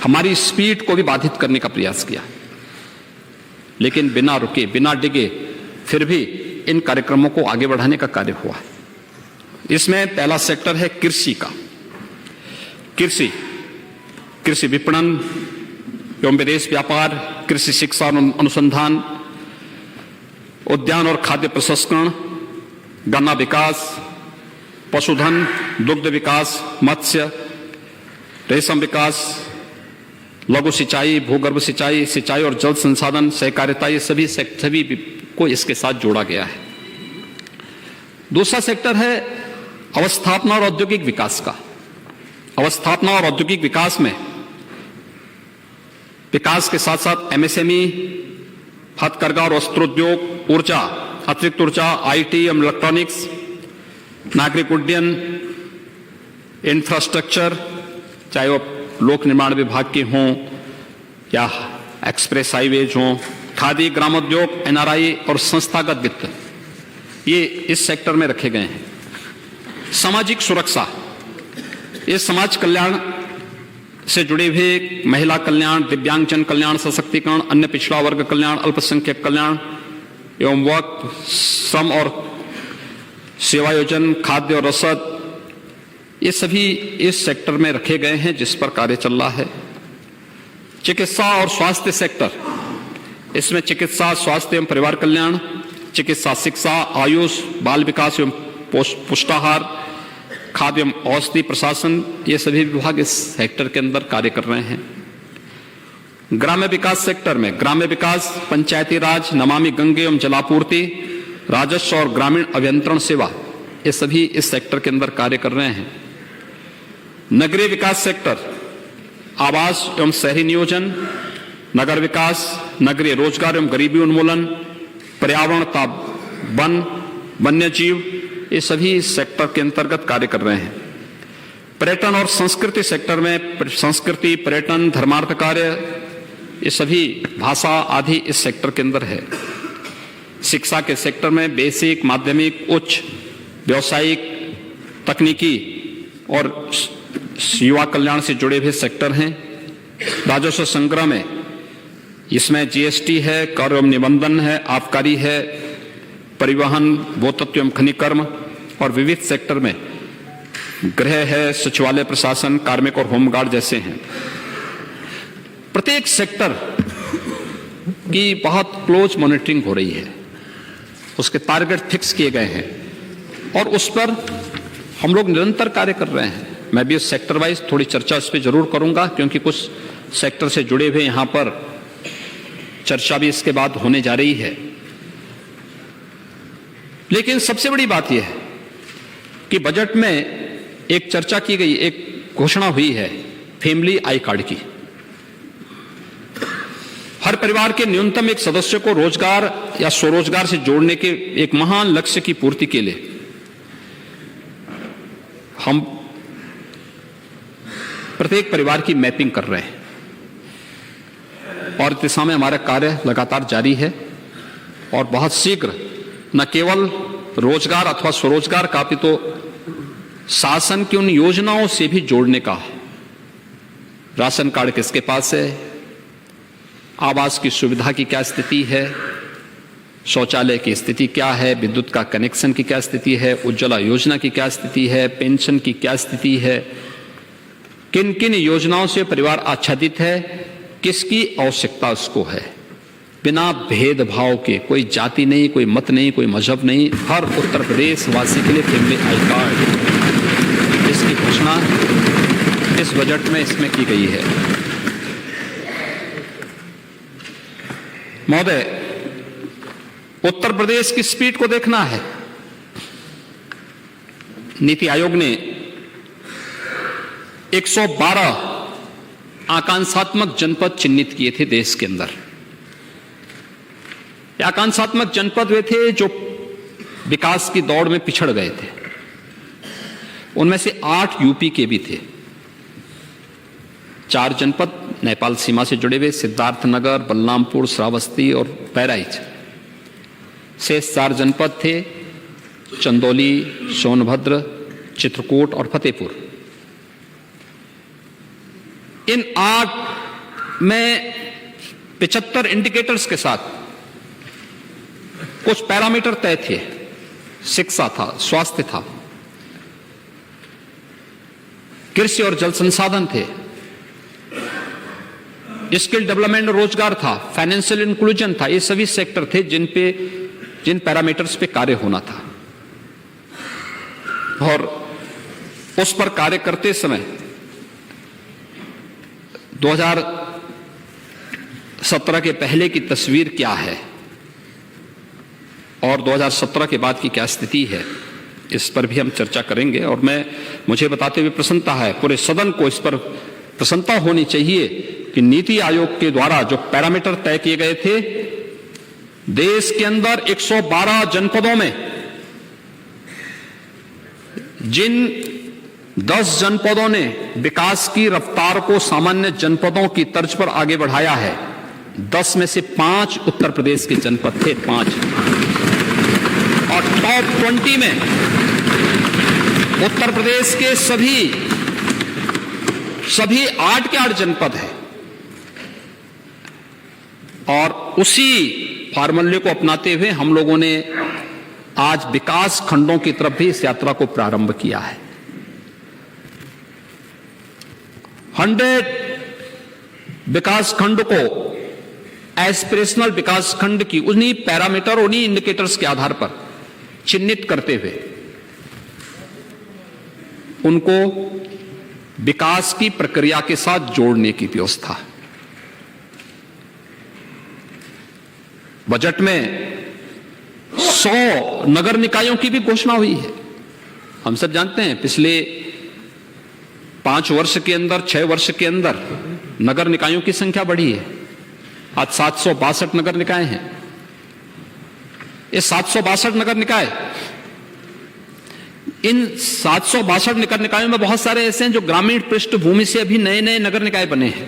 हमारी स्पीड को भी बाधित करने का प्रयास किया, लेकिन बिना रुके बिना डिगे फिर भी इन कार्यक्रमों को आगे बढ़ाने का कार्य हुआ। इसमें पहला सेक्टर है कृषि का। कृषि विपणन एवं विदेश व्यापार, कृषि शिक्षा और अनुसंधान, उद्यान और खाद्य प्रसंस्करण, गन्ना विकास, पशुधन, दुग्ध विकास, मत्स्य, रेशम विकास, लघु सिंचाई, भूगर्भ सिंचाई, सिंचाई और जल संसाधन, सहकारिता, ये सभी को इसके साथ जोड़ा गया है। दूसरा सेक्टर है अवस्थापना और औद्योगिक विकास का। अवस्थापना और औद्योगिक विकास में विकास के साथ साथ एमएसएमई, हथकरघा और वस्त्रोद्योग, ऊर्जा, अतिरिक्त ऊर्जा, आईटी एवं इलेक्ट्रॉनिक्स, नागरिक उड्डयन, इंफ्रास्ट्रक्चर, चाहे वो लोक निर्माण विभाग के हों या एक्सप्रेस हाईवेज हों, खादी, ग्रामोद्योग, एनआरआई और संस्थागत वित्त, ये इस सेक्टर में रखे गए हैं। सामाजिक सुरक्षा, ये समाज कल्याण से जुड़े हुए महिला कल्याण, दिव्यांगजन कल्याण, सशक्तिकरण, अन्य पिछड़ा वर्ग कल्याण, अल्पसंख्यक कल्याण एवं वक्फ, श्रम और सेवायोजन, खाद्य और रसद, ये सभी इस सेक्टर में रखे गए हैं जिस पर कार्य चल रहा है। चिकित्सा और स्वास्थ्य सेक्टर, इसमें चिकित्सा, स्वास्थ्य एवं परिवार कल्याण, चिकित्सा शिक्षा, आयुष, बाल विकास एवं पुष्टाहार, खाद्य एवं औषधि प्रशासन, ये सभी विभाग इस सेक्टर के अंदर कार्य कर रहे हैं। ग्राम्य विकास सेक्टर में ग्राम्य विकास, पंचायती राज, नमामि गंगे एवं जलापूर्ति, राजस्व और ग्रामीण अभियंत्रण सेवा, ये सभी इस सेक्टर के अंदर कार्य कर रहे हैं। नगरीय विकास सेक्टर, आवास एवं शहरी नियोजन, नगर विकास, नगरीय रोजगार एवं गरीबी उन्मूलन, पर्यावरण तथा वन, वन्य जीव, ये सभी इस सेक्टर के अंतर्गत कार्य कर रहे हैं। पर्यटन और संस्कृति सेक्टर में संस्कृति, पर्यटन, धर्मार्थ कार्य, ये सभी भाषा आदि इस सेक्टर के अंदर है। शिक्षा के सेक्टर में बेसिक, माध्यमिक, उच्च, व्यावसायिक, तकनीकी और युवा कल्याण से जुड़े हुए सेक्टर हैं। राजस्व संग्रह में इसमें जीएसटी है, कर एवं निबंधन है, आबकारी है, परिवहन, भूतत्व एवं खनिज कर्म और विविध सेक्टर में गृह है, सचिवालय प्रशासन, कार्मिक और होमगार्ड जैसे हैं। प्रत्येक सेक्टर की बहुत क्लोज मॉनिटरिंग हो रही है, उसके टारगेट फिक्स किए गए हैं और उस पर हम लोग निरंतर कार्य कर रहे हैं। मैं भी सेक्टर वाइज थोड़ी चर्चा इस पर जरूर करूंगा, क्योंकि कुछ सेक्टर से जुड़े हुए यहां पर चर्चा भी इसके बाद होने जा रही है। लेकिन सबसे बड़ी बात यह है कि बजट में एक चर्चा की गई, एक घोषणा हुई है फैमिली आई कार्ड की। हर परिवार के न्यूनतम एक सदस्य को रोजगार या स्वरोजगार से जोड़ने के एक महान लक्ष्य की पूर्ति के लिए हम प्रत्येक परिवार की मैपिंग कर रहे हैं और इस दिशा में हमारा कार्य लगातार जारी है और बहुत शीघ्र न केवल रोजगार अथवा स्वरोजगार का भी तो शासन की उन योजनाओं से भी जोड़ने का। राशन कार्ड किसके पास है, आवास की सुविधा की क्या स्थिति है, शौचालय की स्थिति क्या है, विद्युत का कनेक्शन की क्या स्थिति है, उज्ज्वला योजना की क्या स्थिति है, पेंशन की क्या स्थिति है, किन किन योजनाओं से परिवार आच्छादित है, किसकी आवश्यकता उसको है, बिना भेदभाव के, कोई जाति नहीं, कोई मत नहीं, कोई मजहब नहीं, हर उत्तर प्रदेश वासी के लिए फैमिली आई कार्ड, इसकी घोषणा इस बजट में इसमें की गई है। महोदय, उत्तर प्रदेश की स्पीड को देखना है। नीति आयोग ने 112 आकांक्षात्मक जनपद चिन्हित किए थे देश के अंदर। ये आकांक्षात्मक जनपद वे थे जो विकास की दौड़ में पिछड़ गए थे। उनमें से 8 यूपी के भी थे। 4 जनपद नेपाल सीमा से जुड़े हुए, सिद्धार्थनगर, बलरामपुर, श्रावस्ती और बहराइच। शेष 4 जनपद थे चंदौली, सोनभद्र, चित्रकूट और फतेहपुर। इन 8 में 75 इंडिकेटर्स के साथ कुछ पैरामीटर तय थे। शिक्षा था, स्वास्थ्य था, कृषि और जल संसाधन थे, स्किल डेवलपमेंट और रोजगार था, फाइनेंशियल इंक्लूजन था। ये सभी सेक्टर थे जिन पैरामीटर्स पे कार्य होना था। और उस पर कार्य करते समय 2017 के पहले की तस्वीर क्या है और 2017 के बाद की क्या स्थिति है, इस पर भी हम चर्चा करेंगे। और मुझे बताते हुए प्रसन्नता है, पूरे सदन को इस पर प्रसन्नता होनी चाहिए कि नीति आयोग के द्वारा जो पैरामीटर तय किए गए थे, देश के अंदर 112 जनपदों में जिन 10 जनपदों ने विकास की रफ्तार को सामान्य जनपदों की तर्ज पर आगे बढ़ाया है, 10 में से 5 उत्तर प्रदेश के जनपद थे, 5। और टॉप 20 में उत्तर प्रदेश के सभी 8 के 8 जनपद है। और उसी फार्मूले को अपनाते हुए हम लोगों ने आज विकास खंडों की तरफ भी इस यात्रा को प्रारंभ किया है। 100 विकास खंड को एस्पिरेशनल विकास खंड की उन्हीं पैरामीटर, उन्हीं इंडिकेटर्स के आधार पर चिन्हित करते हुए उनको विकास की प्रक्रिया के साथ जोड़ने की व्यवस्था। बजट में 100 नगर निकायों की भी घोषणा हुई है। हम सब जानते हैं पिछले 5 वर्ष के अंदर, 6 वर्ष के अंदर नगर निकायों की संख्या बढ़ी है। आज 762 नगर निकाय हैं। ये 762 नगर निकाय, इन 762 नगर निकायों में बहुत सारे ऐसे हैं जो ग्रामीण पृष्ठभूमि से अभी नए नए नगर निकाय बने हैं।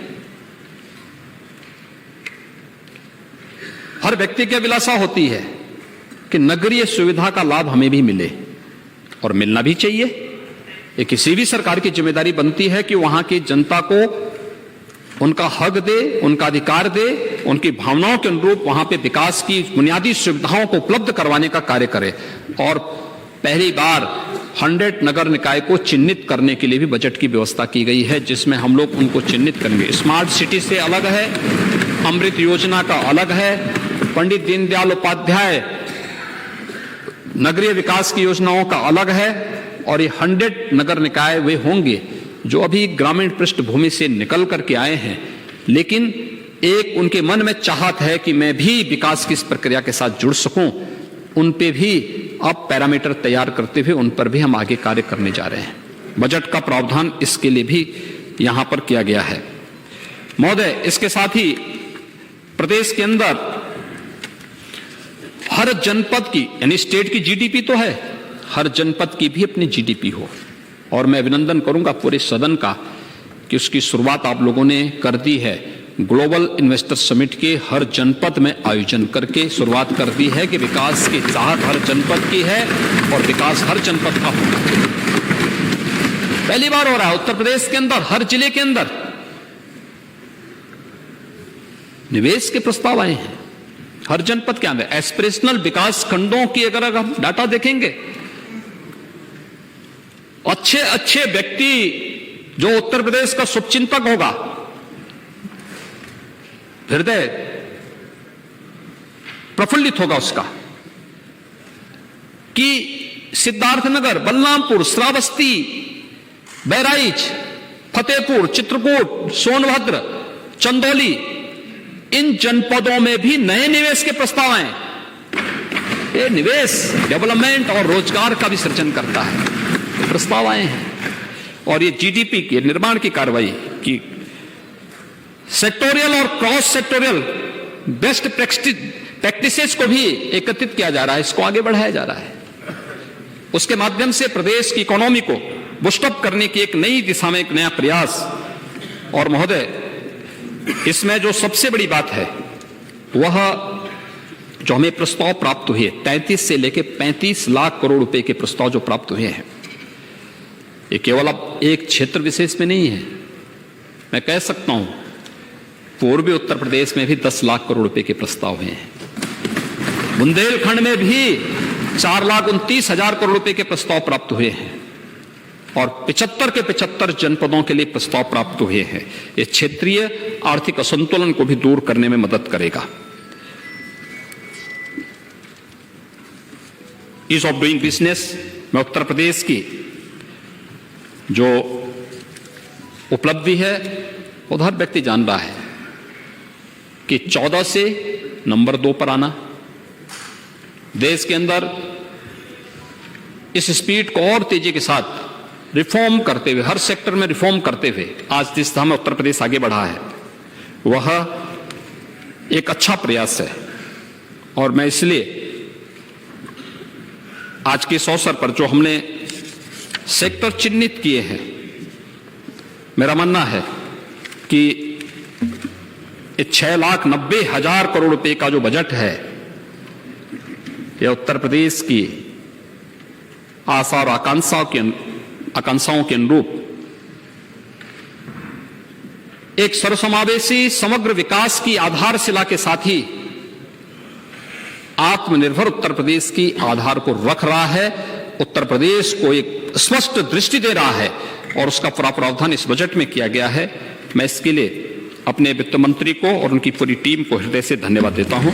हर व्यक्ति की अभिलाषा होती है कि नगरीय सुविधा का लाभ हमें भी मिले, और मिलना भी चाहिए। ये किसी भी सरकार की जिम्मेदारी बनती है कि वहां की जनता को उनका हक दे, उनका अधिकार दे, उनकी भावनाओं के अनुरूप वहां पे विकास की बुनियादी सुविधाओं को उपलब्ध करवाने का कार्य करे। और पहली बार 100 नगर निकाय को चिन्हित करने के लिए भी बजट की व्यवस्था की गई है, जिसमें हम लोग उनको चिन्हित करेंगे। स्मार्ट सिटी से अलग है, अमृत योजना का अलग है, पंडित दीनदयाल उपाध्याय नगरीय विकास की योजनाओं का अलग है, और ये 100 नगर निकाय वे होंगे जो अभी ग्रामीण पृष्ठभूमि से निकल करके आए हैं, लेकिन एक उनके मन में चाहत है कि मैं भी विकास की इस प्रक्रिया के साथ जुड़ सकूं। उन पे भी अब पैरामीटर तैयार करते हुए उन पर भी हम आगे कार्य करने जा रहे हैं। बजट का प्रावधान इसके लिए भी यहां पर किया गया है। महोदय, इसके साथ ही प्रदेश के अंदर हर जनपद की, यानी स्टेट की जीडीपी तो है, हर जनपद की भी अपनी जीडीपी हो। और मैं अभिनंदन करूंगा पूरे सदन का कि उसकी शुरुआत आप लोगों ने कर दी है। ग्लोबल इन्वेस्टर समिट के हर जनपद में आयोजन करके शुरुआत कर दी है कि विकास की चाहत हर जनपद की है और विकास हर जनपद का होगा। पहली बार हो रहा है उत्तर प्रदेश के अंदर, हर जिले के अंदर निवेश के प्रस्ताव आए हैं, हर जनपद के अंदर। एस्पिरेशनल विकास खंडों की अगर हम डाटा देखेंगे, अच्छे अच्छे व्यक्ति जो उत्तर प्रदेश का शुभचिंतक होगा, हृदय प्रफुल्लित होगा उसका, कि सिद्धार्थनगर, बलरामपुर, श्रावस्ती, बहराइच, फतेहपुर, चित्रकूट, सोनभद्र, चंदौली, इन जनपदों में भी नए निवेश के प्रस्ताव आए। ये निवेश डेवलपमेंट और रोजगार का भी सृजन करता है, प्रस्ताव आए हैं। और ये जीडीपी के निर्माण की कार्रवाई की सेक्टोरियल और क्रॉस सेक्टोरियल बेस्ट प्रैक्टिसेस को भी एकत्रित किया जा रहा है, इसको आगे बढ़ाया जा रहा है। उसके माध्यम से प्रदेश की इकोनॉमी को बूस्टअप करने की एक नई दिशा में एक नया प्रयास। और महोदय, इसमें जो सबसे बड़ी बात है वह जो हमें प्रस्ताव प्राप्त हुए 33 से लेकर 35 लाख करोड़ रुपए के प्रस्ताव जो प्राप्त हुए हैं, ये केवल अब एक क्षेत्र विशेष में नहीं है। मैं कह सकता हूं पूर्वी उत्तर प्रदेश में भी 10 लाख करोड़ रुपए के प्रस्ताव हुए हैं। बुंदेलखंड में भी 4,29,000 करोड़ रुपए के प्रस्ताव प्राप्त हुए हैं और 75 के 75 जनपदों के लिए प्रस्ताव प्राप्त हुए हैं। ये क्षेत्रीय आर्थिक असंतुलन को भी दूर करने में मदद करेगा। ईज ऑफ डूइंग बिजनेस में उत्तर प्रदेश की जो उपलब्धि है वो हर व्यक्ति जान रहा है कि 14 से नंबर 2 पर आना, देश के अंदर इस स्पीड को और तेजी के साथ रिफॉर्म करते हुए, हर सेक्टर में रिफॉर्म करते हुए आज जिस दिशा में उत्तर प्रदेश आगे बढ़ा है वह एक अच्छा प्रयास है। और मैं इसलिए आज के इस अवसर पर जो हमने सेक्टर चिन्हित किए हैं, मेरा मानना है कि 6,90,000 करोड़ रुपए का जो बजट है यह उत्तर प्रदेश की आशा और आकांक्षाओं के अनुरूप एक सर्वसमावेशी समग्र विकास की आधारशिला के साथ ही आत्मनिर्भर उत्तर प्रदेश की आधार को रख रहा है। उत्तर प्रदेश को एक स्पष्ट दृष्टि दे रहा है और उसका पूरा प्रावधान इस बजट में किया गया है। मैं इसके लिए अपने वित्त मंत्री को और उनकी पूरी टीम को हृदय से धन्यवाद देता हूं।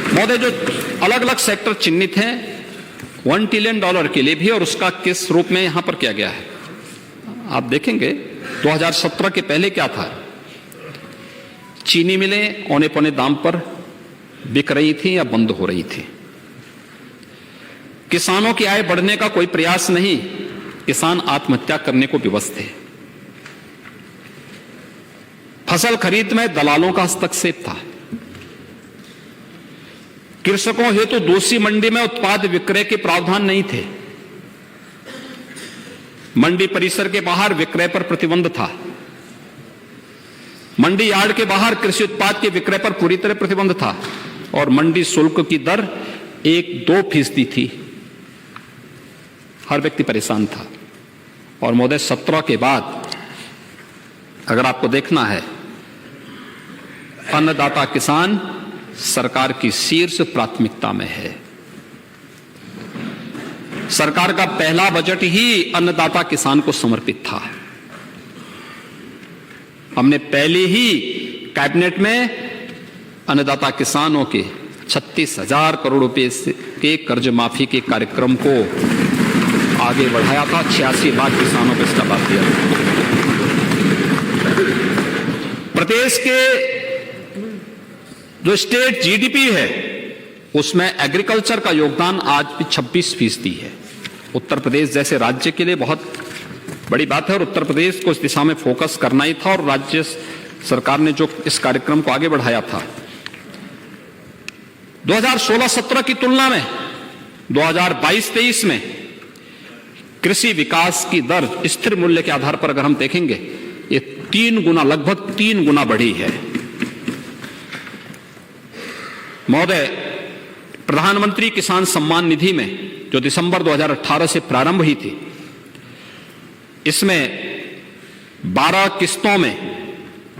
महोदय, जो अलग अलग सेक्टर चिन्हित हैं $1 ट्रिलियन के लिए भी, और उसका किस रूप में यहां पर किया गया है आप देखेंगे। 2017 के पहले क्या था, चीनी मिलें औने पौने दाम पर बिक रही थी या बंद हो रही थी, किसानों की आय बढ़ने का कोई प्रयास नहीं, किसान आत्महत्या करने को विवश थे, फसल खरीद में दलालों का हस्तक्षेप था, कृषकों हेतु दूसरी मंडी में उत्पाद विक्रय के प्रावधान नहीं थे, मंडी परिसर के बाहर विक्रय पर प्रतिबंध था, मंडी यार्ड के बाहर कृषि उत्पाद के विक्रय पर पूरी तरह प्रतिबंध था, और मंडी शुल्क की दर 1-2% थी। हर व्यक्ति परेशान था और महोदय 17 के बाद अगर आपको देखना है, अन्नदाता किसान सरकार की शीर्ष प्राथमिकता में है। सरकार का पहला बजट ही अन्नदाता किसान को समर्पित था। हमने पहले ही कैबिनेट में अन्नदाता किसानों के 36,000 करोड़ रुपए के कर्ज माफी के कार्यक्रम को आगे बढ़ाया था। 86 लाख किसानों को इसका लाभ दिया। प्रदेश के जो स्टेट जीडीपी है उसमें एग्रीकल्चर का योगदान आज भी 26% है। उत्तर प्रदेश जैसे राज्य के लिए बहुत बड़ी बात है और उत्तर प्रदेश को इस दिशा में फोकस करना ही था और राज्य सरकार ने जो इस कार्यक्रम को आगे बढ़ाया था। 2016-17 की तुलना में 2022-23 में कृषि विकास की दर स्थिर मूल्य के आधार पर अगर हम देखेंगे, ये 3 गुना, लगभग 3 गुना बढ़ी है। महोदय, प्रधानमंत्री किसान सम्मान निधि में जो दिसंबर 2018 से प्रारंभ हुई थी, इसमें 12 किस्तों में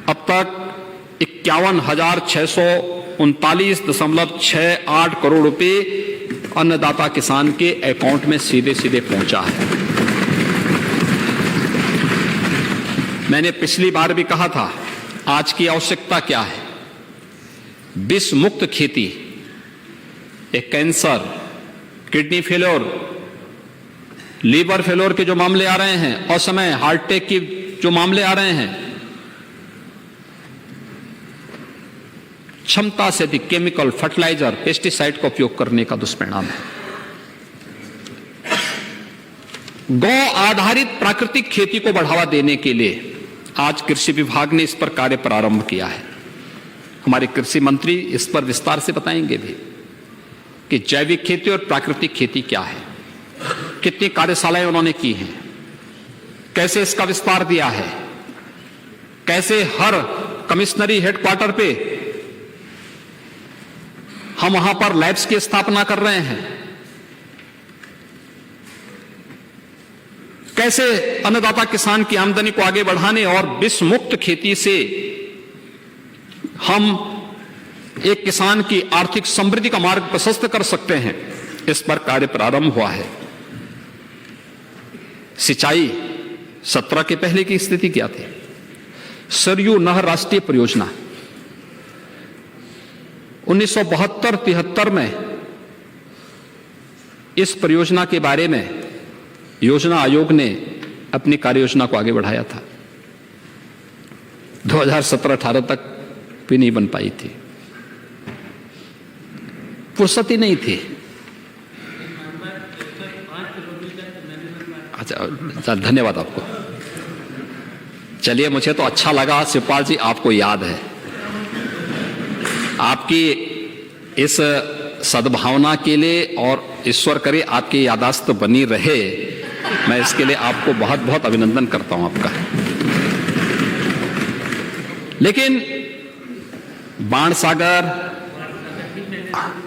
अब तक 51,639.68 करोड़ रुपए अन्नदाता किसान के अकाउंट में सीधे सीधे पहुंचा है। मैंने पिछली बार भी कहा था, आज की आवश्यकता क्या है? विष मुक्त खेती। एक cancer, kidney failure, liver failure के जो मामले आ रहे हैं, असमय हार्ट अटैक के जो मामले आ रहे हैं, क्षमता से अधिक केमिकल, फर्टिलाइजर, पेस्टिसाइड का उपयोग करने का दुष्परिणाम है। गौ आधारित प्राकृतिक खेती को बढ़ावा देने के लिए आज कृषि विभाग ने इस पर कार्य प्रारंभ किया है। हमारे कृषि मंत्री इस पर विस्तार से बताएंगे भी कि जैविक खेती और प्राकृतिक खेती क्या है, कितनी कार्यशालाएं उन्होंने की हैं, कैसे इसका विस्तार दिया है, कैसे हर कमिश्नरी हेडक्वार्टर पे हम वहां पर लैब्स की स्थापना कर रहे हैं, कैसे अन्नदाता किसान की आमदनी को आगे बढ़ाने और विष मुक्त खेती से हम एक किसान की आर्थिक समृद्धि का मार्ग प्रशस्त कर सकते हैं, इस पर कार्य प्रारंभ हुआ है। सिंचाई 17 के पहले की स्थिति क्या थी? सरयू नहर राष्ट्रीय परियोजना 1972-73 में इस परियोजना के बारे में योजना आयोग ने अपनी कार्य योजना को आगे बढ़ाया था। 2017-18 तक भी नहीं बन पाई थी, फुर्सत ही नहीं थी। अच्छा, धन्यवाद आपको। चलिए, मुझे तो अच्छा लगा शिवपाल जी, आपको याद है। आपकी इस सद्भावना के लिए और ईश्वर करे आपकी यादाश्त बनी रहे, मैं इसके लिए आपको बहुत बहुत अभिनंदन करता हूं आपका। लेकिन बाणसागर,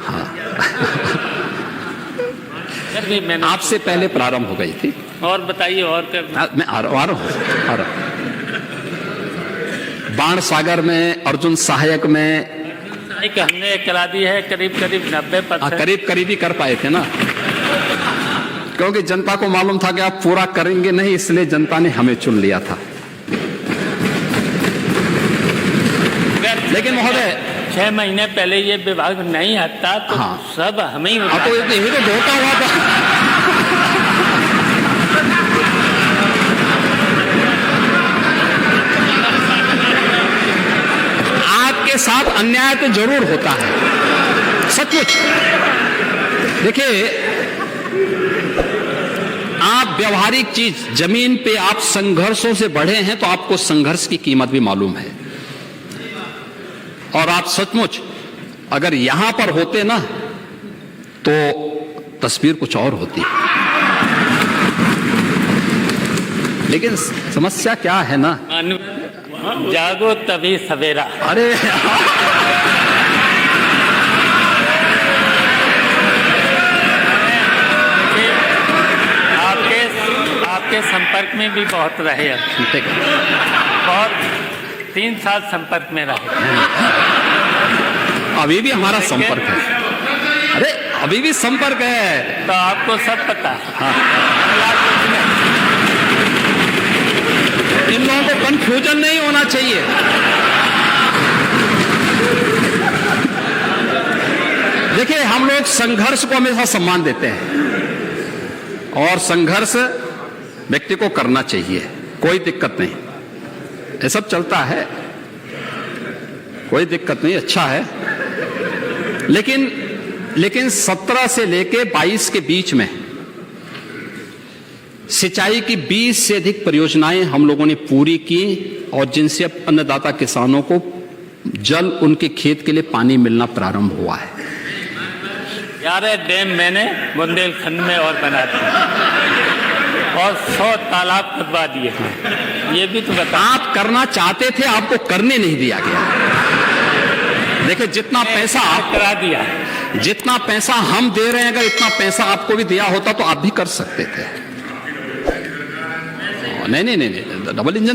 हाँ, आपसे पहले प्रारंभ हो गई थी। और बताइए, और क्या? मैं आ रहा हूं। बाणसागर में, अर्जुन सहायक में हमने करा दी है करीब 90%। करीब ही कर पाए थे ना, क्योंकि जनता को मालूम था कि आप पूरा करेंगे नहीं, इसलिए जनता ने हमें चुन लिया था। लेकिन महोदय, 6 महीने पहले ये विभाग नहीं हटता तो हाँ, सब हमें ही तो यही तो धोखा हुआ था। आपके साथ अन्याय तो जरूर होता है, सचमुच। देखिए, आप व्यवहारिक चीज, जमीन पे आप संघर्षों से बढ़े हैं तो आपको संघर्ष की कीमत भी मालूम है। और आप सचमुच अगर यहां पर होते ना तो तस्वीर कुछ और होती। लेकिन समस्या क्या है ना, जागो तभी सवेरा। अरे आपके संपर्क में भी बहुत रहे अब। ठीक है। बहुत 3 साल संपर्क में रहे। अभी भी हमारा संपर्क है। अरे अभी भी संपर्क है। तो आपको सब पता है। हाँ। फिलहाल कुछ नहीं। इन लोगों को कंफ्यूजन नहीं होना चाहिए। देखिए, हम लोग संघर्ष को हमेशा सम्मान देते हैं और संघर्ष व्यक्ति को करना चाहिए, कोई दिक्कत नहीं, ये सब चलता है, कोई दिक्कत नहीं, अच्छा है। लेकिन 17 से लेके 22 के बीच में सिंचाई की 20 से अधिक परियोजनाएं हम लोगों ने पूरी की और जिनसे अब अन्नदाता किसानों को जल उनके खेत के लिए पानी मिलना प्रारंभ हुआ है। 11 डैम मैंने बुंदेलखंड में और बना दिए और 100 तालाब खुदवा दिए। ये भी तो बता। आप करना चाहते थे, आपको करने नहीं दिया गया। देखिए, जितना पैसा आप करा दिया, जितना पैसा हम दे रहे हैं, अगर इतना पैसा आपको भी दिया होता तो आप भी कर सकते थे। नहीं, डबल इंजन